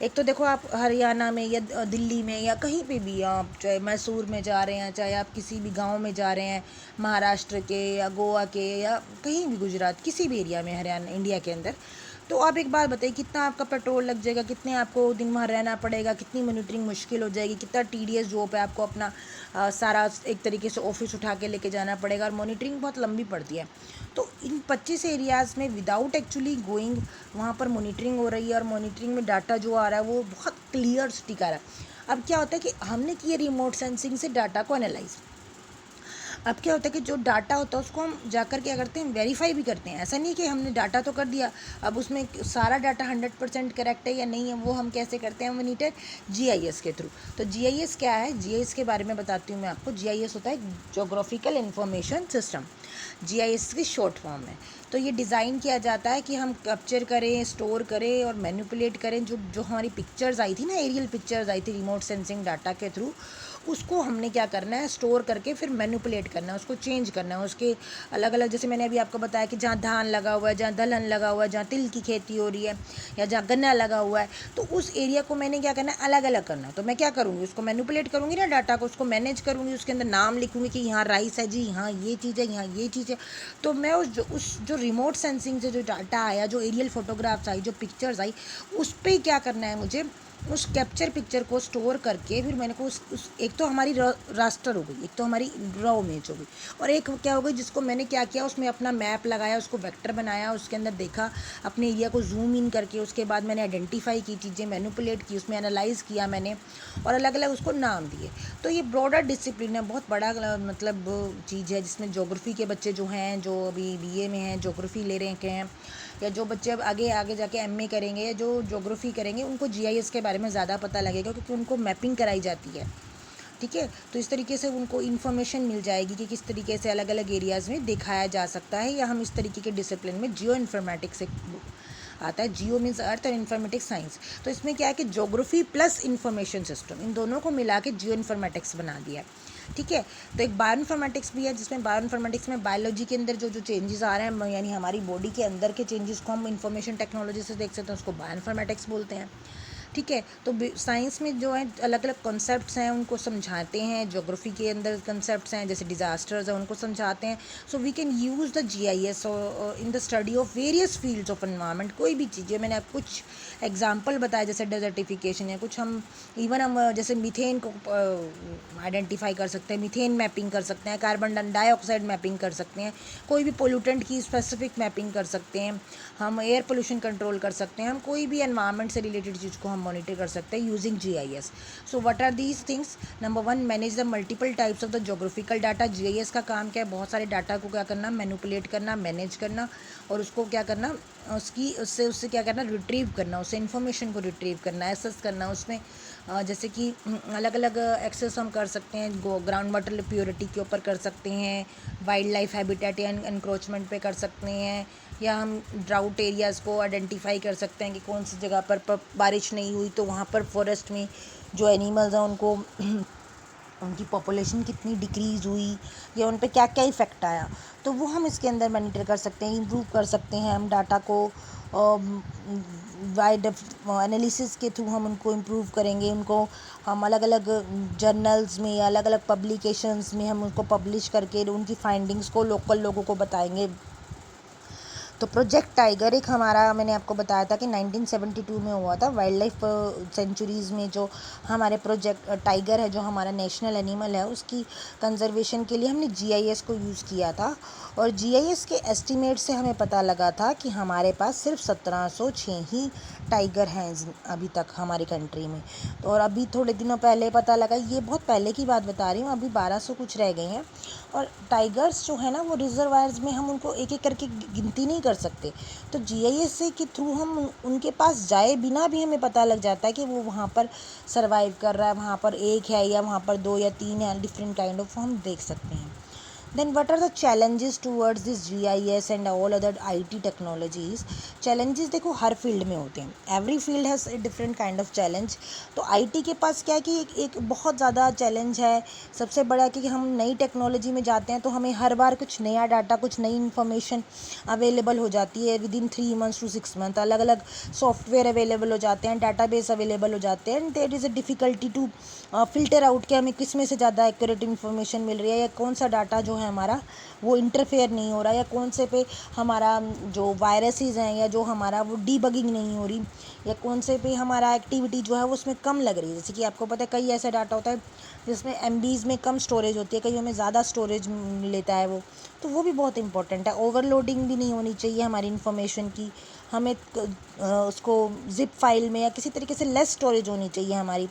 एक तो देखो आप हरियाणा में या दिल्ली में या कहीं पे भी, आप चाहे मैसूर में जा रहे हैं, चाहे आप किसी भी गांव में जा रहे हैं, महाराष्ट्र के या गोवा के या कहीं भी, गुजरात, किसी भी एरिया में हरियाणा इंडिया के अंदर, तो आप एक बात बताइए कितना आपका पेट्रोल लग जाएगा, कितने आपको दिन भर रहना पड़ेगा, कितनी मॉनिटरिंग मुश्किल हो जाएगी, कितना TDS जॉब है, आपको अपना सारा एक तरीके से ऑफिस उठा के लेके जाना पड़ेगा, और मॉनिटरिंग बहुत लंबी पड़ती है। तो इन 25 एरियाज़ में विदाउट एक्चुअली गोइंग वहाँ पर मॉनिटरिंग हो रही है, और मॉनिटरिंग में डाटा जो आ रहा है वो बहुत क्लियर स्टिक आ रहा है। अब क्या होता है कि हमने किया रिमोट सेंसिंग से डाटा को एनालाइज, अब क्या होता है कि जो डाटा होता है उसको हम जाकर क्या करते हैं, वेरीफाई भी करते हैं। ऐसा नहीं कि हमने डाटा तो कर दिया, अब उसमें सारा डाटा 100% करेक्ट है या नहीं है, वो हम कैसे करते हैं, मॉनिटर GIS के थ्रू। तो GIS क्या है, GIS के बारे में बताती हूँ मैं आपको। GIS होता है जोग्राफिकल इंफॉर्मेशन सिस्टम, GIS की शॉर्ट फॉर्म है। तो ये डिज़ाइन किया जाता है कि हम कैप्चर करें, स्टोर करें और मैनिपुलेट करें जो हमारी पिक्चर्स आई थी ना, एरियल पिक्चर्स आई थी रिमोट सेंसिंग डाटा के थ्रू, उसको हमने क्या करना है, स्टोर करके फिर मैनिपुलेट करना है, उसको चेंज करना है, उसके अलग अलग, जैसे मैंने अभी आपको बताया कि जहाँ धान लगा हुआ है, जहाँ दलहन लगा हुआ है, जहाँ तिल की खेती हो रही है या जहाँ गन्ना लगा हुआ है, तो उस एरिया को मैंने क्या करना है, अलग अलग करना है। तो मैं क्या करूँगी, उसको मैनिपुलेट करूँगी ना, डाटा को उसको मैनेज करूँगी, उसके अंदर नाम लिखूँगी कि यहाँ राइस है जी, यहाँ ये चीज़ है, यहाँ ये चीज़ है। तो मैं उस जो रिमोट सेंसिंग से जो डाटा आया, जो एरियल फोटोग्राफ्स आई, जो पिक्चर्स आई, उस पर क्या करना है मुझे, उस कैप्चर पिक्चर को स्टोर करके फिर मैंने को उस एक तो हमारी रास्टर हो गई, एक तो हमारी रॉ इमेज हो गई, और एक क्या हो गई जिसको मैंने क्या किया, उसमें अपना मैप लगाया, उसको वेक्टर बनाया, उसके अंदर देखा अपने एरिया को जूम इन करके, उसके बाद मैंने आइडेंटिफाई की चीज़ें, मैनिपुलेट की, उसमें एनालाइज किया मैंने, और अलग अलग उसको नाम दिए। तो ये ब्रॉडर डिसिप्लिन है, बहुत बड़ा मतलब चीज़ है, जिसमें ज्योग्राफी के बच्चे जो हैं, जो अभी बीए में हैं, ज्योग्राफी ले रहे हैं, या जो बच्चे अब आगे आगे जाके एमए करेंगे या जो ज्योग्राफी करेंगे, उनको जीआईएस के बारे में ज़्यादा पता लगेगा, क्योंकि उनको मैपिंग कराई जाती है। ठीक है, तो इस तरीके से उनको इन्फॉर्मेशन मिल जाएगी कि किस तरीके से अलग अलग एरियाज़ में दिखाया जा सकता है, या हम इस तरीके के डिसिप्लिन में जियो इन्फॉर्मेटिक्स से आता है। जियो मीन्स अर्थ और इन्फॉर्मेटिक्स साइंस। तो इसमें क्या है कि ज्योग्राफी प्लस इन्फॉर्मेशन सिस्टम, इन दोनों को मिला के जियो इन्फॉर्मेटिक्स बना दिया है। ठीक है, तो एक बायो इन्फॉर्मेटिक्स भी है, जिसमें बायो इन्फॉर्मेटिक्स में बायोलॉजी के अंदर जो जो चेंजेस आ रहे हैं, यानी हमारी बॉडी के अंदर के चेंजेस को हम इन्फॉर्मेशन टेक्नोलॉजी से देख सकते हैं, उसको बायो इन्फॉर्मेटिक्स बोलते हैं। ठीक है, तो साइंस में जो है अलग अलग कॉन्सेप्ट्स हैं, उनको समझाते हैं। ज्योग्राफी के अंदर कॉन्सेप्ट्स हैं, जैसे डिज़ास्टर्स हैं, उनको समझाते हैं। So we can use the GIS in the study of various fields of environment. कोई भी चीज़ है, मैंने आप कुछ एग्जांपल बताया, जैसे डेजर्टिफिकेशन है, कुछ हम इवन हम जैसे मीथेन को आइडेंटिफाई कर सकते हैं, मीथेन मैपिंग कर सकते हैं, कार्बन डाइऑक्साइड मैपिंग कर सकते हैं, कोई भी पोल्यूटेंट की स्पेसिफिक मैपिंग कर सकते हैं, हम एयर पोल्यूशन कंट्रोल कर सकते हैं, हम कोई भी एनवायरनमेंट से रिलेटेड चीज़ को हम मॉनिटर कर सकते हैं using GIS. So what are these things? Number 1, manage the multiple types of the geographical data. GIS का काम क्या है? बहुत सारे डाटा को क्या करना, मैनिपुलेट करना, मैनेज करना, और उसको क्या करना, उससे क्या करना, रिट्रीव करना, उससे इन्फॉर्मेशन को रिट्रीव करना, एसेस करना। उसमें जैसे कि अलग अलग एक्सेस हम कर सकते हैं, ग्राउंड वाटर प्योरिटी के ऊपर कर सकते हैं, वाइल्ड लाइफ हैबिटेट या एनक्रोचमेंट पे कर सकते हैं, या हम ड्राउट एरियाज़ को आइडेंटिफाई कर सकते हैं कि कौन सी जगह पर बारिश नहीं हुई, तो वहाँ पर फॉरेस्ट में जो एनिमल्स हैं उनको उनकी पॉपुलेशन कितनी डिक्रीज़ हुई, या उन पे क्या क्या इफ़ेक्ट आया, तो वो हम इसके अंदर मॉनिटर कर सकते हैं, इम्प्रूव कर सकते हैं हम डाटा को। वाइड एनालिसिस के थ्रू हम उनको इम्प्रूव करेंगे, उनको हम अलग अलग जर्नल्स में या अलग अलग पब्लिकेशंस में हम उनको पब्लिश करके उनकी फाइंडिंग्स को लोकल लोगों को बताएंगे। तो प्रोजेक्ट टाइगर एक हमारा, मैंने आपको बताया था कि 1972 में हुआ था, वाइल्ड लाइफ सेंचुरीज़ में जो हमारे प्रोजेक्ट टाइगर है, जो हमारा नेशनल एनिमल है, उसकी कंजर्वेशन के लिए हमने जीआईएस को यूज़ किया था। और जीआईएस के एस्टीमेट से हमें पता लगा था कि हमारे पास सिर्फ 1706 ही टाइगर हैं अभी तक हमारी कंट्री में। तो और अभी थोड़े दिनों पहले पता लगा, ये बहुत पहले की बात बता रही हूँ, अभी 1200 कुछ रह गए हैं। और टाइगर्स जो है ना, वो रिजर्वायर्स में हम उनको एक एक करके गिनती नहीं कर सकते। तो जीआईएस से के थ्रू हम उनके पास जाए बिना भी हमें पता लग जाता है कि वो वहाँ पर सर्वाइव कर रहा है, वहाँ पर एक है या वहाँ पर 2 या 3 है, डिफरेंट काइंड ऑफ हम देख सकते हैं। Then what are the challenges towards this GIS and all other IT technologies? Challenges देखो हर फील्ड में होते हैं, every field has a different kind of challenge. तो आईटी के पास क्या है कि एक बहुत ज़्यादा चैलेंज है, सबसे बड़ा कि हम नई टेक्नोलॉजी में जाते हैं तो हमें हर बार कुछ नया डाटा, कुछ नई इन्फॉर्मेशन अवेलेबल हो जाती है with in 3 months to 6 months। अलग अलग सॉफ्टवेयर अवेलेबल हो जाते हैं, डाटाबेस अवेलेबल हो जाते हैं, and there is a difficulty to filter out कि हमें किस में से ज़्यादा एक्यूरेट इन्फॉर्मेशन मिल रही है, या कौन सा डाटा जो है हमारा वो इंटरफेयर नहीं हो रहा, या कौन से पे हमारा जो वायरसेस हैं या जो हमारा वो डीबगिंग नहीं हो रही, या कौन से पे हमारा एक्टिविटी जो है वो उसमें कम लग रही है। जैसे कि आपको पता है कई ऐसा डाटा होता है जिसमें एमबीज़ में कम स्टोरेज होती है, कई में ज़्यादा स्टोरेज लेता है वो, तो वो भी बहुत इंपॉर्टेंट है। ओवरलोडिंग भी नहीं होनी चाहिए हमारी इन्फॉर्मेशन की, हमें उसको जिप फाइल में या किसी तरीके से लेस स्टोरेज होनी चाहिए हमारी।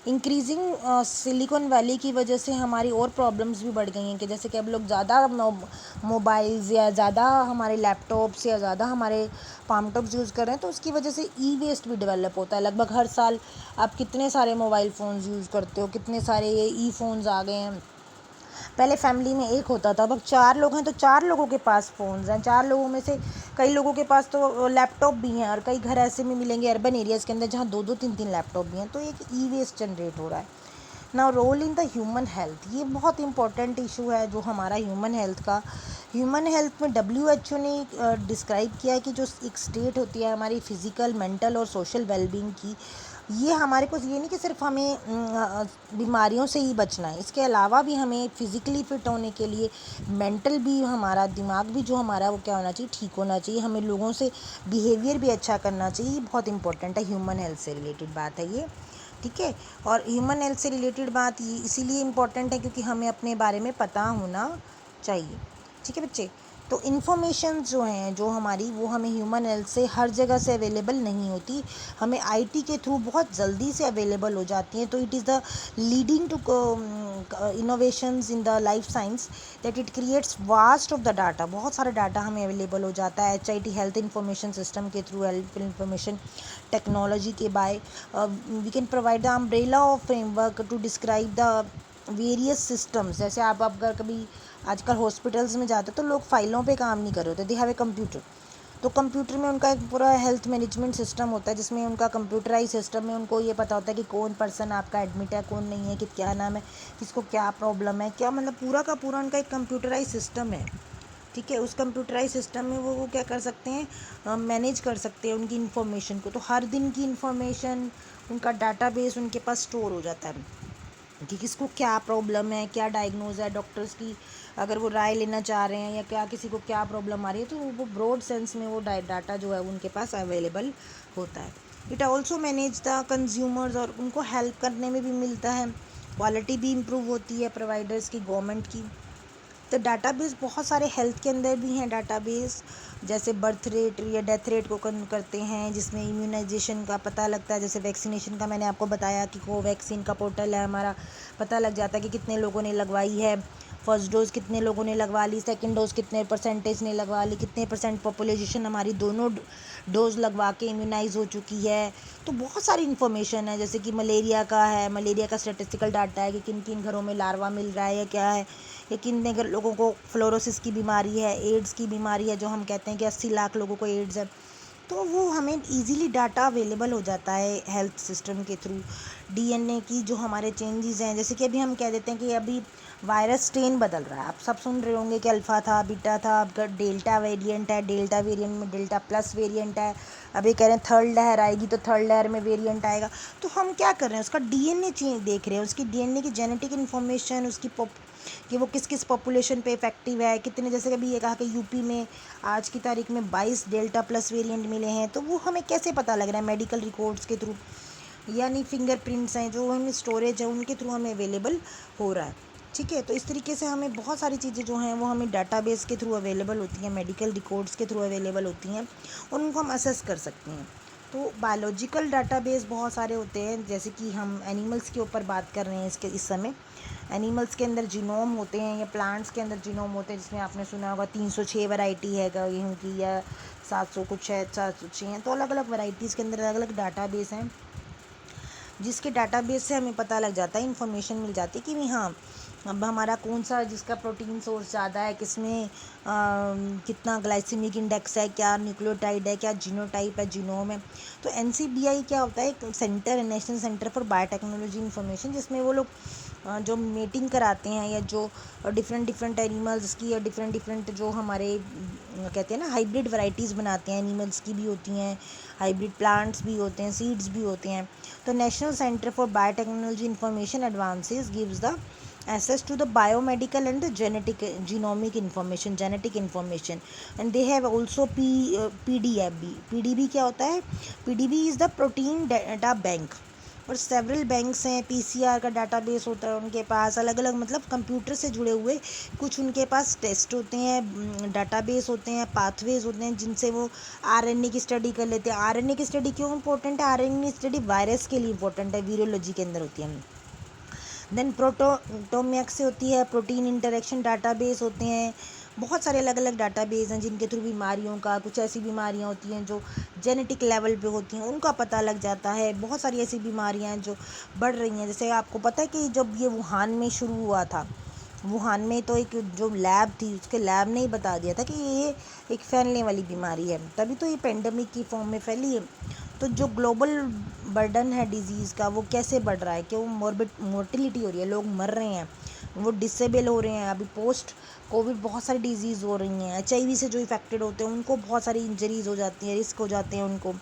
इंक्रीजिंग सिलिकॉन वैली की वजह से हमारी और प्रॉब्लम्स भी बढ़ गई हैं, कि जैसे कि अब लोग ज़्यादा मोबाइल्स या ज़्यादा हमारे लैपटॉप्स या ज़्यादा हमारे पामटॉप्स यूज़ कर रहे हैं, तो उसकी वजह से ई वेस्ट भी डेवलप होता है। लगभग हर साल आप कितने सारे मोबाइल फ़ोन्स यूज़ करते हो, कितने सारे ये ई फ़ोन्स आ गए हैं। पहले फैमिली में एक होता था, अब 4 लोग हैं तो 4 लोगों के पास फ़ोन्स हैं। 4 लोगों में से कई लोगों के पास तो लैपटॉप भी हैं, और कई घर ऐसे में मिलेंगे अर्बन एरियाज़ के अंदर जहाँ 2-2 3-3 लैपटॉप भी हैं, तो एक ई वेस्ट जनरेट हो रहा है। Now role in the human health, ये बहुत इंपॉर्टेंट इशू है जो हमारा ह्यूमन हेल्थ का। ह्यूमन हेल्थ में WHO ने डिस्क्राइब किया है कि जो एक स्टेट होती है हमारी फिज़िकल, मेंटल और सोशल वेलबींग की, ये हमारे को ये नहीं कि सिर्फ हमें बीमारियों से ही बचना है, इसके अलावा भी हमें फिज़िकली फिट होने के लिए मेंटल भी, हमारा दिमाग भी जो हमारा वो क्या होना चाहिए, ठीक होना चाहिए, हमें लोगों से बिहेवियर भी अच्छा करना चाहिए। ये बहुत इंपॉर्टेंट है, ह्यूमन हेल्थ से रिलेटेड बात है ये, ठीक है। और ह्यूमन हेल्थ से रिलेटेड बात ये इसीलिए इम्पॉर्टेंट है क्योंकि हमें अपने बारे में पता होना चाहिए, ठीक है बच्चे। तो इन्फॉर्मेशन जो हैं जो हमारी, वो हमें ह्यूमन हेल्थ से हर जगह से अवेलेबल नहीं होती, हमें IT के थ्रू बहुत जल्दी से अवेलेबल हो जाती हैं। तो it is the leading to innovations in the life science that it creates vast of the data, बहुत सारा डाटा हमें अवेलेबल हो जाता है HIT हेल्थ इंफॉर्मेशन सिस्टम के थ्रू, हेल्थ इंफॉर्मेशन टेक्नोलॉजी के by we can provide the umbrella of framework to describe the various systems. जैसे आप अगर कभी आजकल हॉस्पिटल्स में जाते तो लोग फाइलों पे काम नहीं कर रहे होते, दे हैव ए कंप्यूटर। तो कंप्यूटर में उनका एक पूरा हेल्थ मैनेजमेंट सिस्टम होता है जिसमें उनका कंप्यूटराइज सिस्टम में उनको ये पता होता है कि कौन पर्सन आपका एडमिट है, कौन नहीं है, कि क्या नाम है, किसको क्या प्रॉब्लम है, क्या मतलब पूरा का पूरा उनका एक कंप्यूटराइज सिस्टम है, ठीक है। उस कंप्यूटराइज सिस्टम में वो क्या कर सकते हैं, मैनेज कर सकते हैं उनकी इन्फॉर्मेशन को। तो हर दिन की इन्फॉर्मेशन, उनका डाटाबेस उनके पास स्टोर हो जाता है कि किसको क्या प्रॉब्लम है, क्या डायग्नोज है, डॉक्टर्स की अगर वो राय लेना चाह रहे हैं या क्या किसी को क्या प्रॉब्लम आ रही है, तो वो ब्रॉड सेंस में वो डाटा जो है उनके पास अवेलेबल होता है। It also manage the consumers, और उनको हेल्प करने में भी मिलता है, क्वालिटी भी इम्प्रूव होती है प्रोवाइडर्स की, गवर्नमेंट की। तो डाटाबेस बहुत सारे हेल्थ के अंदर भी हैं डाटाबेस, जैसे बर्थ रेट या डेथ रेट को करते हैं, जिसमें इम्यूनाइजेशन का पता लगता है। जैसे वैक्सीनेशन का मैंने आपको बताया कि कोवैक्सीन का पोर्टल है हमारा, पता लग जाता है कि कितने लोगों ने लगवाई है, फर्स्ट डोज़ कितने लोगों ने लगवा ली, सेकंड डोज़ कितने परसेंटेज ने लगवा ली, कितने परसेंट पॉपुलेशन हमारी दोनों डोज़ लगवा के इम्यूनाइज हो चुकी है। तो बहुत सारी इन्फॉर्मेशन है, जैसे कि मलेरिया का है, मलेरिया का स्टेटिस्टिकल डाटा है कि किन किन घरों में लार्वा मिल रहा है या क्या है, या कितने अगर लोगों को फ्लोरोसिस की बीमारी है, एड्स की बीमारी है, जो हम कहते हैं कि 80 लाख लोगों को एड्स है। तो वो हमें इजीली डाटा अवेलेबल हो जाता है हेल्थ सिस्टम के थ्रू। DNA की जो हमारे चेंजेस हैं, जैसे कि अभी हम कह देते हैं कि अभी वायरस स्ट्रेन बदल रहा है, आप सब सुन रहे होंगे कि अल्फ़ा था, बीटा था, अब डेल्टा वेरिएंट है, डेल्टा वेरिएंट में डेल्टा प्लस वेरिएंट है, अभी कह रहे हैं थर्ड लहर आएगी तो थर्ड लहर में वेरिएंट आएगा। तो हम क्या कर रहे हैं, उसका DNA चेंज देख रहे हैं, उसकी DNA की जेनेटिक इन्फॉर्मेशन, उसकी कि वो किस किस पॉपुलेशन पे इफेक्टिव है, कितने, जैसे कभी ये कहा कि यूपी में आज की तारीख में 22 डेल्टा प्लस वेरिएंट मिले हैं। तो वो हमें कैसे पता लग रहा है, मेडिकल रिकॉर्ड्स के थ्रू, यानी फिंगरप्रिंट्स हैं जो हमें स्टोरेज है उनके थ्रू हमें अवेलेबल हो रहा है, ठीक है। तो इस तरीके से हमें बहुत सारी चीज़ें जो हैं वो हमें डाटाबेस के थ्रू अवेलेबल होती हैं, मेडिकल रिकॉर्ड्स के थ्रू अवेलेबल होती हैं, और उनको हम असेस कर सकते हैं। तो बायोलॉजिकल डाटाबेस बहुत सारे होते हैं, जैसे कि हम एनिमल्स के ऊपर बात कर रहे हैं इस समय। एनिमल्स के अंदर जीनोम होते हैं या प्लांट्स के अंदर जीनोम होते हैं, जिसमें आपने सुना होगा 306 वैरायटी है गेहूँ की, या 700 कुछ है, 706 हैं। तो अलग अलग वैरायटीज़ के अंदर अलग अलग डाटाबेस हैं, जिसके डाटाबेस से हमें पता लग जाता है, इन्फॉर्मेशन मिल जाती है कि भी हाँ अब हमारा कौन सा, जिसका प्रोटीन सोर्स ज़्यादा है, किसमें कितना ग्लाइसेमिक इंडेक्स है, क्या न्यूक्लियोटाइड है, क्या जीनोटाइप है जीनोम है। तो NCBI क्या होता है, एक सेंटर है, national centre for biotechnology information, जिसमें वो लोग जो मीटिंग कराते हैं, या जो डिफरेंट डिफरेंट एनिमल्स की, या डिफरेंट डिफरेंट जो हमारे कहते हैं ना हाइब्रिड वैरायटीज़ बनाते हैं, एनिमल्स की भी होती हैं, हाइब्रिड प्लांट्स भी होते हैं, सीड्स भी होते हैं। तो national centre for biotechnology information advances gives the access to the biomedical and the genomic information, genetic information, and they have also PDB. PDB क्या होता है, PDB is the protein data bank, और several banks हैं, PCR का database होता है उनके पास, अलग अलग मतलब कंप्यूटर से जुड़े हुए कुछ उनके पास टेस्ट होते हैं, डाटाबेस होते हैं, पाथवेज होते हैं, जिनसे वो RNA की स्टडी कर लेते हैं। RNA की स्टडी क्यों इंपॉर्टेंट है, RNA स्टडी वायरस के लिए इंपॉर्टेंट है, वीरोलॉजी के अंदर होती है। देन प्रोटोमिक्स से होती है, प्रोटीन इंटरेक्शन डाटाबेस होते हैं, बहुत सारे अलग अलग डाटाबेस हैं जिनके थ्रू बीमारियों का, कुछ ऐसी बीमारियां होती हैं जो जेनेटिक लेवल पे होती हैं, उनका पता लग जाता है। बहुत सारी ऐसी बीमारियां हैं जो बढ़ रही हैं, जैसे आपको पता है कि जब ये वुहान में शुरू हुआ था, वुहान में तो एक जो लैब थी, उसके लैब ने ही बता दिया था कि ये एक फैलने वाली बीमारी है, तभी तो ये पेंडेमिक की फॉर्म में फैली है। तो जो ग्लोबल बर्डन है डिजीज़ का वो कैसे बढ़ रहा है, कि वो मोर्टिलिटी हो रही है, लोग मर रहे हैं, वो डिसेबल हो रहे हैं। अभी पोस्ट कोविड बहुत सारी डिजीज़ हो रही हैं, HIV से जो इफेक्टेड होते हैं उनको बहुत सारी इंजरीज हो जाती हैं, रिस्क हो जाते हैं उनको।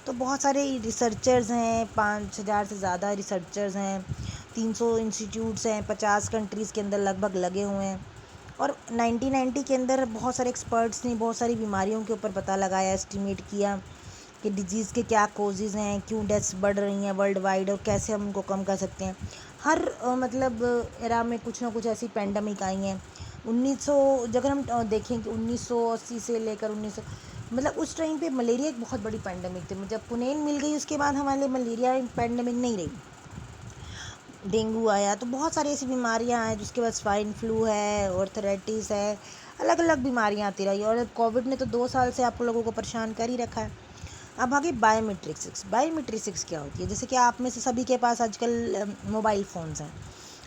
तो बहुत सारे रिसर्चर्स हैं, 5,000 से ज़्यादा रिसर्चर्स हैं, 300 इंस्टीट्यूट्स हैं, 50 कंट्रीज़ के अंदर लगभग लगे हुए हैं। और 1990 के अंदर बहुत सारे एक्सपर्ट्स ने बहुत सारी बीमारियों के ऊपर पता लगाया, एस्टिमेट किया कि डिजीज़ के क्या कोजेज़ हैं, क्यों डेथ्स बढ़ रही हैं वर्ल्ड वाइड, और कैसे हम उनको कम कर सकते हैं। हर मतलब एरा में कुछ ना कुछ ऐसी पैंडमिक आई हैं। 1900 अगर हम देखें कि 1980 से लेकर 1900 मतलब उस टाइम पे मलेरिया एक बहुत बड़ी पैंडमिक थी। जब पुनेन मिल गई उसके बाद हमारे लिए मलेरिया पैंडमिक नहीं रही, डेंगू आया। तो बहुत सारी ऐसी बीमारियां हैं, जिसके बाद स्वाइन फ्लू है, ऑर्थराइटिस है, अलग अलग बीमारियां आती रही। और कोविड ने तो 2 साल से आप लोगों को परेशान कर ही रखा है। अब आगे बायोमेट्रिक्स। बायोमेट्रिक्स क्या होती है? जैसे कि आप में से सभी के पास आजकल मोबाइल फ़ोन्स हैं।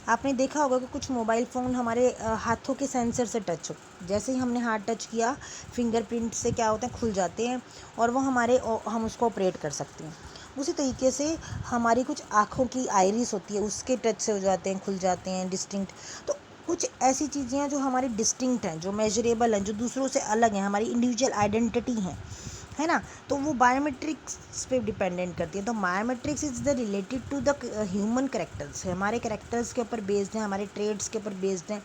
आपने देखा होगा कि कुछ मोबाइल फ़ोन हमारे हाथों के सेंसर से टच हो, जैसे ही हमने हाथ टच किया फिंगरप्रिंट से क्या होता है, खुल जाते हैं और वो हम उसको ऑपरेट कर सकते हैं। उसी तरीके से हमारी कुछ आँखों की आइरिस होती है, उसके टच से हो जाते हैं, खुल जाते हैं डिस्टिंक्ट। तो कुछ ऐसी चीज़ें हैं जो हमारी डिस्टिंक्ट हैं, जो मेजरेबल हैं, जो दूसरों से अलग हैं, हमारी इंडिविजुअल आइडेंटिटी हैं, है ना। तो वो बायोमेट्रिक्स पे डिपेंडेंट करती है। तो biometrics is the related to the human characters, हमारे करेक्टर्स के ऊपर बेस्ड हैं, हमारे ट्रेड्स के ऊपर बेस्ड हैं।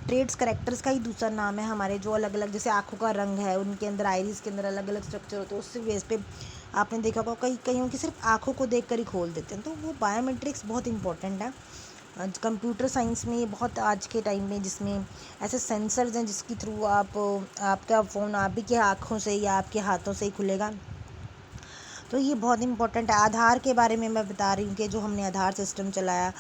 ट्रेड्स करेक्टर्स का ही दूसरा नाम है हमारे, जो अलग अलग, जैसे आँखों का रंग है, उनके अंदर आइरिस के अंदर अलग अलग स्ट्रक्चर होते हैं, उससे बेस पे आपने देखा होगा कईयों की सिर्फ आँखों को देख कर ही खोल देते हैं। तो वो बायोमेट्रिक्स बहुत इंपॉर्टेंट है। कंप्यूटर साइंस में ये बहुत आज के टाइम में, जिसमें ऐसे सेंसर्स हैं जिसके थ्रू आपका फ़ोन आप ही के आँखों से या आपके हाथों से ही खुलेगा। तो ये बहुत इंपॉर्टेंट है। आधार के बारे में मैं बता रही हूँ कि जो हमने आधार सिस्टम चलाया,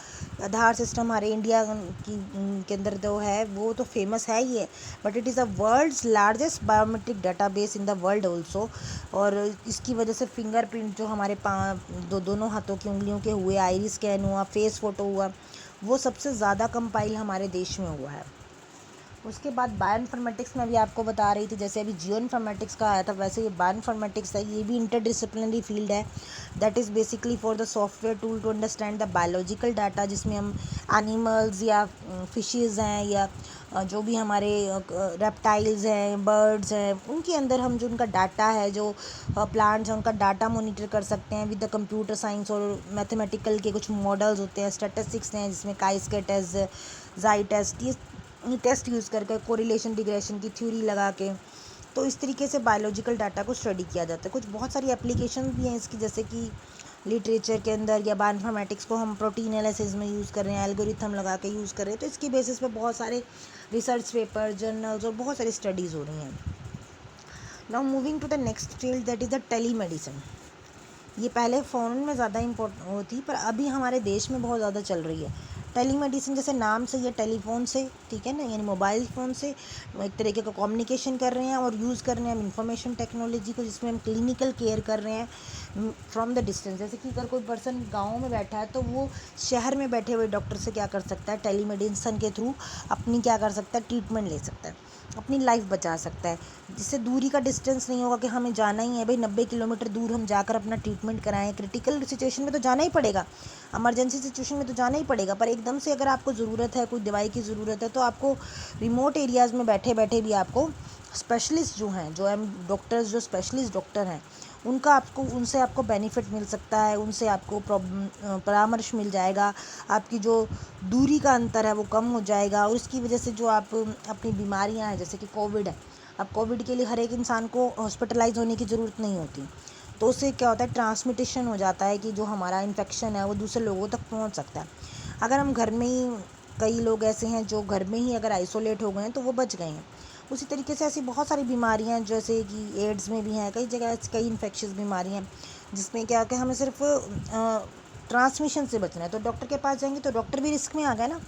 आधार सिस्टम हमारे इंडिया के अंदर जो है वो तो फेमस है ही है, but it is the world's largest biometric database in the world also. और इसकी वजह से फिंगरप्रिंट जो हमारे दोनों हाथों की उंगलियों के हुए, आइरिस स्कैन हुआ, फेस फ़ोटो हुआ, वो सबसे ज़्यादा कंपाइल हमारे देश में हुआ है। उसके बाद बायोइन्फॉर्मेटिक्स में भी आपको बता रही थी, जैसे अभी जियो इन्फॉर्मेटिक्स का आया था, वैसे ये बायोइन्फॉर्मेटिक्स है। ये भी इंटरडिसिप्लिनरी फील्ड है, that is basically for the software tool to understand the biological data, जिसमें हम एनिमल्स या फिशेज़ हैं या जो भी हमारे रेप्टाइल्स हैं, बर्ड्स हैं, उनके अंदर हम जो उनका डाटा है, जो प्लांट्स हैं, उनका डाटा मॉनिटर कर सकते हैं विद द कंप्यूटर साइंस। और मैथमेटिकल के कुछ मॉडल्स होते हैं, स्टैटिस्टिक्स हैं, जिसमें काई-स्क्वायर टेस्ट, जाई टेस्ट, ये टेस्ट यूज़ करके कोरिलेशन रिग्रेशन की थ्योरी लगा के, तो इस तरीके से बायोलॉजिकल डाटा को स्टडी किया जाता है। कुछ बहुत सारी एप्लीकेशन भी हैं इसकी, जैसे कि लिटरेचर के अंदर या बायोइन्फॉर्मेटिक्स को हम प्रोटीन एनालिसिस में यूज़ कर रहे हैं, एल्गोरिथम लगा के यूज़ कर रहे हैं। तो इसकी बेसिस पे बहुत सारे रिसर्च पेपर, जर्नल्स और बहुत सारी स्टडीज़ हो रही हैं। Now moving to the next field, that is the telemedicine. ये पहले फ़ॉरेन में ज़्यादा इम्पोर्टेंट होती, पर अभी हमारे देश में बहुत ज़्यादा चल रही है। टेलीमेडिसिन जैसे नाम से, ये टेलीफोन से, ठीक है ना, यानी मोबाइल फ़ोन से एक तरीके का कम्युनिकेशन कर रहे हैं और यूज़ कर रहे हैं हम इंफॉर्मेशन टेक्नोलॉजी को, जिसमें हम क्लिनिकल केयर कर रहे हैं फ्रॉम द डिस्टेंस। जैसे कि अगर कोई पर्सन गाँव में बैठा है तो वो शहर में बैठे हुए डॉक्टर से क्या कर सकता है, टेलीमेडिसिन के थ्रू अपनी क्या कर सकता है, ट्रीटमेंट ले सकता है, अपनी लाइफ बचा सकता है। जिससे दूरी का डिस्टेंस नहीं होगा कि हमें जाना ही है भाई 90 किलोमीटर दूर हम जाकर अपना ट्रीटमेंट कराएं। क्रिटिकल सिचुएशन में तो जाना ही पड़ेगा, इमरजेंसी सिचुएशन में तो जाना ही पड़ेगा, पर एकदम से अगर आपको ज़रूरत है, कोई दवाई की ज़रूरत है, तो आपको रिमोट एरियाज़ में बैठे बैठे भी आपको स्पेशलिस्ट जो हैं, जो एम डॉक्टर्स, जो स्पेशलिस्ट डॉक्टर हैं, उनसे आपको बेनिफिट मिल सकता है, उनसे आपको परामर्श मिल जाएगा, आपकी जो दूरी का अंतर है वो कम हो जाएगा। और इसकी वजह से जो आप अपनी बीमारियां हैं, जैसे कि कोविड है, अब कोविड के लिए हर एक इंसान को हॉस्पिटलाइज होने की ज़रूरत नहीं होती, तो उससे क्या होता है, ट्रांसमिटेशन हो जाता है कि जो हमारा इन्फेक्शन है वो दूसरे लोगों तक पहुंच सकता है। अगर हम घर में ही, कई लोग ऐसे हैं जो घर में ही अगर आइसोलेट हो गए हैं तो वो बच गए हैं। उसी तरीके से ऐसी बहुत सारी बीमारियां हैं, जैसे कि एड्स में भी हैं, कई जगह कई इन्फेक्शियस बीमारियां, जिसमें क्या कि हमें सिर्फ ट्रांसमिशन से बचना है। तो डॉक्टर के पास जाएंगे तो डॉक्टर भी रिस्क में आ गया ना,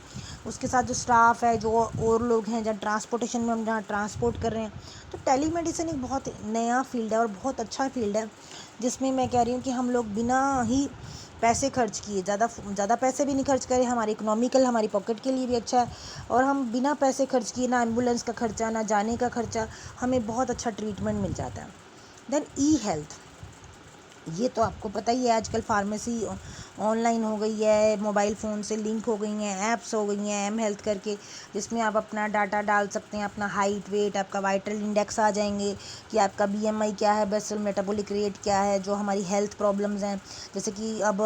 उसके साथ जो स्टाफ है, जो और लोग हैं, जहाँ ट्रांसपोर्टेशन में हम जहाँ ट्रांसपोर्ट कर रहे हैं। तो टेलीमेडिसिन एक बहुत नया फील्ड है और बहुत अच्छा फील्ड है, जिसमें मैं कह रही हूँ कि हम लोग बिना ही पैसे खर्च किए, ज़्यादा पैसे भी नहीं खर्च करें, हमारी इकोनॉमिकल, हमारी पॉकेट के लिए भी अच्छा है, और हम बिना पैसे खर्च किए, ना एम्बुलेंस का खर्चा, ना जाने का खर्चा, हमें बहुत अच्छा ट्रीटमेंट मिल जाता है। देन ई हेल्थ, ये तो आपको पता ही है, आजकल फार्मेसी ऑनलाइन हो गई है, मोबाइल फ़ोन से लिंक हो गई हैं, ऐप्स हो गई हैं एम हेल्थ करके, जिसमें आप अपना डाटा डाल सकते हैं, अपना हाइट वेट, आपका वाइटल इंडेक्स आ जाएंगे कि आपका बीएमआई क्या है, बेसल मेटाबॉलिक रेट क्या है, जो हमारी हेल्थ प्रॉब्लम्स हैं। जैसे कि अब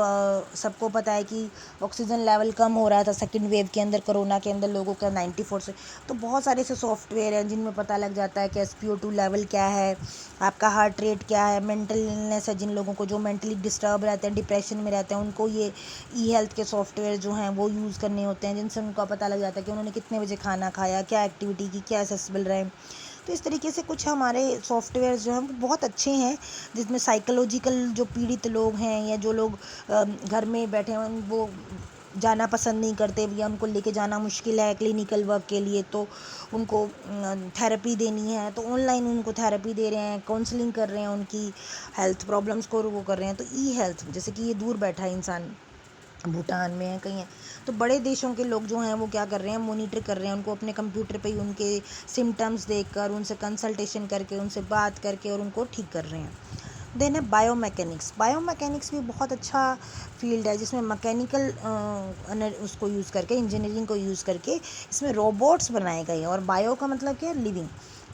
सबको पता है कि ऑक्सीजन लेवल कम हो रहा था सेकेंड वेव के अंदर, कोरोना के अंदर लोगों का 94 से। तो बहुत सारे ऐसे सॉफ्टवेयर हैं जिनमें पता लग जाता है कि SpO2 लेवल क्या है, आपका हार्ट रेट क्या है, मेंटल इलनेस है, जिन लोगों को जो मेंटली डिस्टर्ब रहते हैं, डिप्रेशन में रहते हैं, उनको ये ई हेल्थ के सॉफ्टवेयर जो हैं वो यूज़ करने होते हैं, जिनसे उनका पता लग जाता है कि उन्होंने कितने बजे खाना खाया, क्या एक्टिविटी की, क्या असेसिबल रहे। तो इस तरीके से कुछ हमारे सॉफ्टवेयर जो हैं वो बहुत अच्छे हैं, जिसमें साइकोलॉजिकल जो पीड़ित लोग हैं या जो लोग घर में बैठे हैं वो जाना पसंद नहीं करते, या उनको लेके जाना मुश्किल है क्लिनिकल वर्क के लिए, तो उनको थेरेपी देनी है, तो ऑनलाइन उनको थेरेपी दे रहे हैं, काउंसलिंग कर रहे हैं, उनकी हेल्थ प्रॉब्लम्स को वो कर रहे हैं। तो ई हेल्थ, जैसे कि ये दूर बैठा है इंसान, भूटान में है, कहीं है, तो बड़े देशों के लोग जो हैं वो क्या कर रहे हैं, मॉनिटर कर रहे हैं उनको अपने कंप्यूटर पे ही, उनके सिम्टम्स देखकर, उनसे कंसल्टेशन करके, उनसे बात करके और उनको ठीक कर रहे हैं। देन है बायोमैकेनिक्स। बायोमैकेनिक्स भी बहुत अच्छा फील्ड है, जिसमें मैकेनिकल उसको यूज़ करके, इंजीनियरिंग को यूज़ करके इसमें रोबोट्स बनाए गए हैं। और बायो का मतलब क्या है, लिविंग,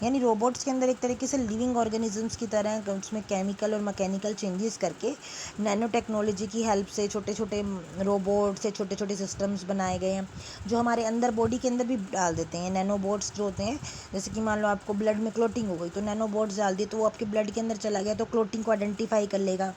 यानी रोबोट्स के अंदर एक तरीके से लिविंग ऑर्गेनिजम्स की तरह उसमें केमिकल और मैकेनिकल चेंजेस करके नैनो टेक्नोलॉजी की हेल्प से छोटे छोटे रोबोट से छोटे छोटे सिस्टम्स बनाए गए हैं, जो हमारे अंदर बॉडी के अंदर भी डाल देते हैं। नैनो बोट्स जो होते हैं, जैसे कि मान लो आपको ब्लड में क्लोटिंग हो गई, तो नैनो बोट्स डाल दिए तो वो आपके ब्लड के अंदर चला गया, तो क्लोटिंग को आइडेंटिफाई कर लेगा,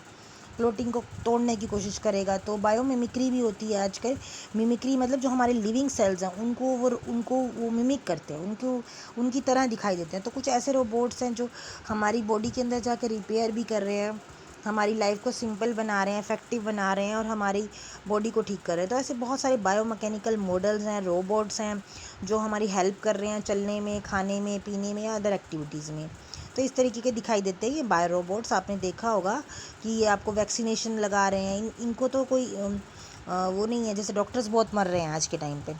क्लोटिंग को तोड़ने की कोशिश करेगा। तो बायोमिमिक्री भी होती है आजकल। मिमिक्री मतलब जो हमारे लिविंग सेल्स हैं उनको वो मिमिक करते हैं, उनकी तरह दिखाई देते हैं। तो कुछ ऐसे रोबोट्स हैं जो हमारी बॉडी के अंदर जाकर रिपेयर भी कर रहे हैं, हमारी लाइफ को सिंपल बना रहे हैं, इफेक्टिव बना रहे हैं और हमारी बॉडी को ठीक कर रहे हैं। तो ऐसे बहुत सारे बायोमैकेनिकल मॉडल्स हैं, रोबोट्स हैं, जो हमारी हेल्प कर रहे हैं चलने में, खाने में, पीने में या अदर एक्टिविटीज़ में। तो इस तरीके के दिखाई देते हैं ये बायो रोबोट्स। आपने देखा होगा कि ये आपको वैक्सीनेशन लगा रहे हैं, इनको तो कोई वो नहीं है, जैसे डॉक्टर्स बहुत मर रहे हैं आज के टाइम पे,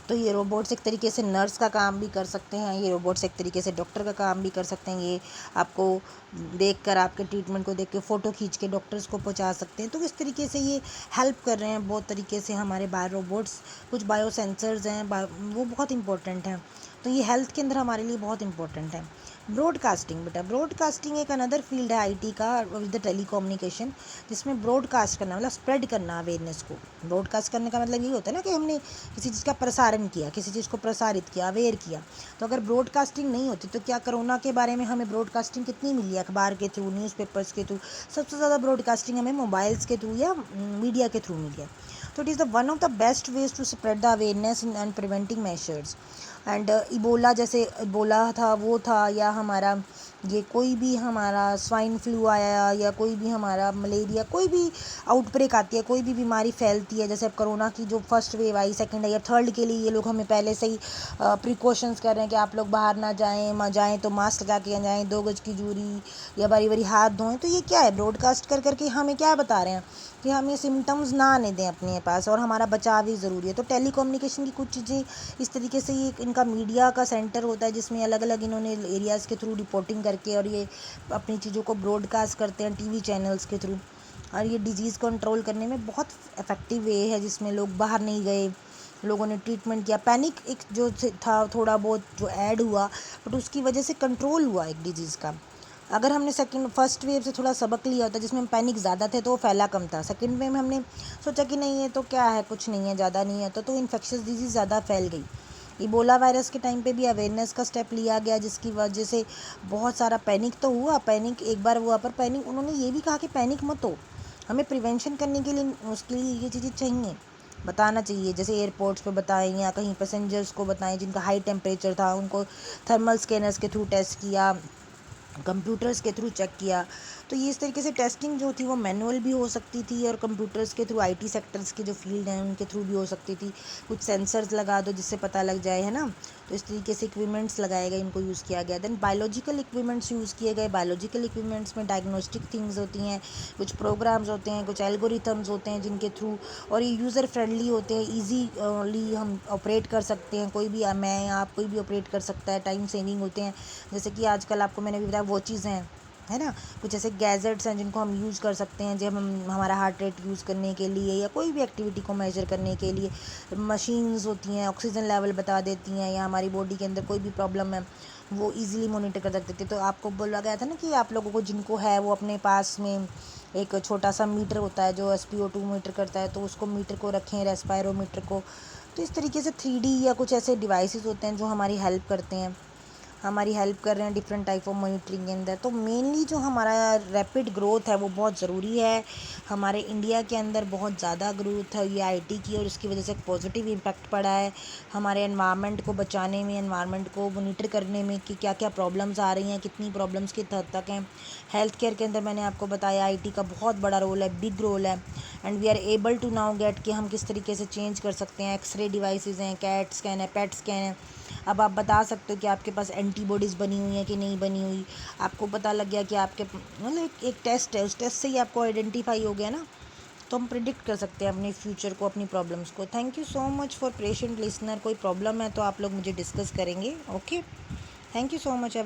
तो ये रोबोट्स एक तरीके से नर्स का काम भी कर सकते हैं, ये रोबोट्स एक तरीके से डॉक्टर का काम भी कर सकते हैं। ये आपको देखकर, आपके ट्रीटमेंट को देख के फ़ोटो खींच के डॉक्टर्स को पहुंचा सकते हैं। तो इस तरीके से ये हेल्प कर रहे हैं बहुत तरीके से हमारे बायो रोबोट्स। कुछ बायो सेंसर्स हैं, वो बहुत इंपॉर्टेंट हैं। तो ये हेल्थ के अंदर हमारे लिए बहुत इंपॉर्टेंट है। ब्रॉडकास्टिंग, बेटा ब्रॉडकास्टिंग एक अनदर फील्ड है आईटी का विद द टेलीकम्युनिकेशन, जिसमें ब्रॉडकास्ट करना मतलब स्प्रेड करना अवेयरनेस को। ब्रॉडकास्ट करने का मतलब ये होता है ना कि हमने किसी चीज़ का प्रसारण किया, किसी चीज़ को प्रसारित किया, अवेयर किया। तो अगर ब्रॉडकास्टिंग नहीं होती तो क्या कोरोना के बारे में हमें ब्रॉडकास्टिंग कितनी मिली, अखबार के थ्रू, न्यूज़पेपर्स के थ्रू। सबसे ज़्यादा ब्रॉडकास्टिंग हमें मोबाइल्स के थ्रू या मीडिया के थ्रू मिली है। तो it is the one of the best ways to spread the awareness and preventing measures. And Ebola, जैसे इबोला था वो था, या हमारा ये कोई भी हमारा स्वाइन फ्लू आया, या कोई भी हमारा मलेरिया, कोई भी आउटब्रेक आती है, कोई भी बीमारी फैलती है, जैसे अब कोरोना की जो फर्स्ट वेव आई, सेकंड आई, अब थर्ड के लिए ये लोग हमें पहले से ही प्रिकॉशंस कर रहे हैं कि आप लोग बाहर ना जाएं तो मास्क लगा के जाएं, 2 गज की दूरी, या बारी बारी हाथ धोएं। तो ये क्या है, ब्रॉडकास्ट कर करके हमें क्या बता रहे हैं कि हम ये सिम्टम्स ना आने दें अपने पास, और हमारा बचाव ही ज़रूरी है। तो टेलीकम्युनिकेशन की कुछ चीज़ें इस तरीके से, ये इनका मीडिया का सेंटर होता है, जिसमें अलग अलग इन्होंने एरियाज़ के थ्रू रिपोर्टिंग करके और ये अपनी चीज़ों को ब्रॉडकास्ट करते हैं टीवी चैनल्स के थ्रू। और ये डिजीज़ कंट्रोल करने में बहुत इफ़ेक्टिव वे है, जिसमें लोग बाहर नहीं गए, लोगों ने ट्रीटमेंट किया। पैनिक एक जो था थोड़ा बहुत जो ऐड हुआ, बट उसकी वजह से कंट्रोल हुआ एक डिजीज़ का। अगर हमने फर्स्ट वेव से थोड़ा सबक लिया होता, जिसमें पैनिक ज़्यादा थे तो वो फैला कम था, सेकंड वेव में हमने सोचा कि नहीं है तो क्या है, कुछ नहीं है, ज़्यादा नहीं है, तो इन्फेक्शियस डिजीज़ ज़्यादा फैल गई। इबोला वायरस के टाइम पे भी अवेयरनेस का स्टेप लिया गया, जिसकी वजह से बहुत सारा पैनिक तो हुआ, पैनिक एक बार हुआ, पर पैनिक उन्होंने ये भी कहा कि पैनिक मत हो, हमें प्रिवेंशन करने के लिए उसके लिए ये चीज़ें चाहिए, बताना चाहिए। जैसे एयरपोर्ट्स पे बताएं, या कहीं पैसेंजर्स को बताएं जिनका हाई टेम्परेचर था, उनको थर्मल स्कैनर्स के थ्रू टेस्ट किया, कंप्यूटर्स के थ्रू चेक किया। तो ये इस तरीके से टेस्टिंग जो थी वो मैनुअल भी हो सकती थी, और कंप्यूटर्स के थ्रू आईटी सेक्टर्स के जो फील्ड हैं उनके थ्रू भी हो सकती थी। कुछ सेंसर्स लगा दो जिससे पता लग जाए, है ना। तो इस तरीके से इक्विपमेंट्स लगाए गए, इनको यूज़ किया गया। देन बायोलॉजिकल इक्विपमेंट्स यूज़ किए गए। बायोलॉजिकल इक्विपमेंट्स में डायग्नोस्टिक थिंग्स होती हैं, कुछ प्रोग्राम्स होते हैं, कुछ एल्गोरिथम्स होते हैं जिनके थ्रू, और ये यूज़र फ्रेंडली होते हैं, ईजीली हम ऑपरेट कर सकते हैं, कोई भी, मैं या आप, कोई भी ऑपरेट कर सकता है, टाइम सेविंग होते हैं। जैसे कि आजकल आपको मैंने भी बताया वॉचेज़ हैं, है ना। कुछ ऐसे गैजेट्स हैं जिनको हम यूज़ कर सकते हैं, जब हम हमारा हार्ट रेट यूज़ करने के लिए या कोई भी एक्टिविटी को मेजर करने के लिए। मशीन्स होती हैं, ऑक्सीजन लेवल बता देती हैं, या हमारी बॉडी के अंदर कोई भी प्रॉब्लम है वो इजीली मॉनिटर कर सकते थे। तो आपको बोला गया था ना कि आप लोगों को जिनको है वो अपने पास में एक छोटा सा मीटर होता है जो SpO2 मीटर करता है, तो उसको मीटर को रखें, रेस्पायरोमीटर को। तो इस तरीके से 3D या कुछ ऐसे डिवाइसेस होते हैं जो हमारी हेल्प करते हैं, हमारी हेल्प कर रहे हैं डिफरेंट टाइप ऑफ मॉनिटरिंग के अंदर। तो मेनली जो हमारा रैपिड ग्रोथ है वो बहुत ज़रूरी है। हमारे इंडिया के अंदर बहुत ज़्यादा ग्रोथ है ये IT की, और इसकी वजह से एक पॉजिटिव इम्पैक्ट पड़ा है हमारे एनवायरनमेंट को बचाने में, एनवायरनमेंट को मॉनिटर करने में कि क्या क्या प्रॉब्लम्स आ रही हैं, कितनी प्रॉब्लम्स किस हद तक हैं। हेल्थ केयर के अंदर मैंने आपको बताया IT का बहुत बड़ा रोल है, बिग रोल है। And we are able to now get कि हम किस तरीके से चेंज कर सकते हैं। एक्सरे डिवाइसेस हैं, कैट स्कैन है, पेट स्कैन है। अब आप बता सकते हो कि आपके पास एंटीबॉडीज़ बनी हुई हैं कि नहीं बनी हुई। आपको पता लग गया कि आपके मतलब एक टेस्ट है, उस टेस्ट से ही आपको आइडेंटिफाई हो गया ना। तो हम प्रिडिक्ट कर सकते हैं अपने फ्यूचर को, अपनी प्रॉब्लम्स को। Thank you so much for patient listener. कोई प्रॉब्लम है तो आप लोग मुझे डिस्कस करेंगे। Okay, thank you so much.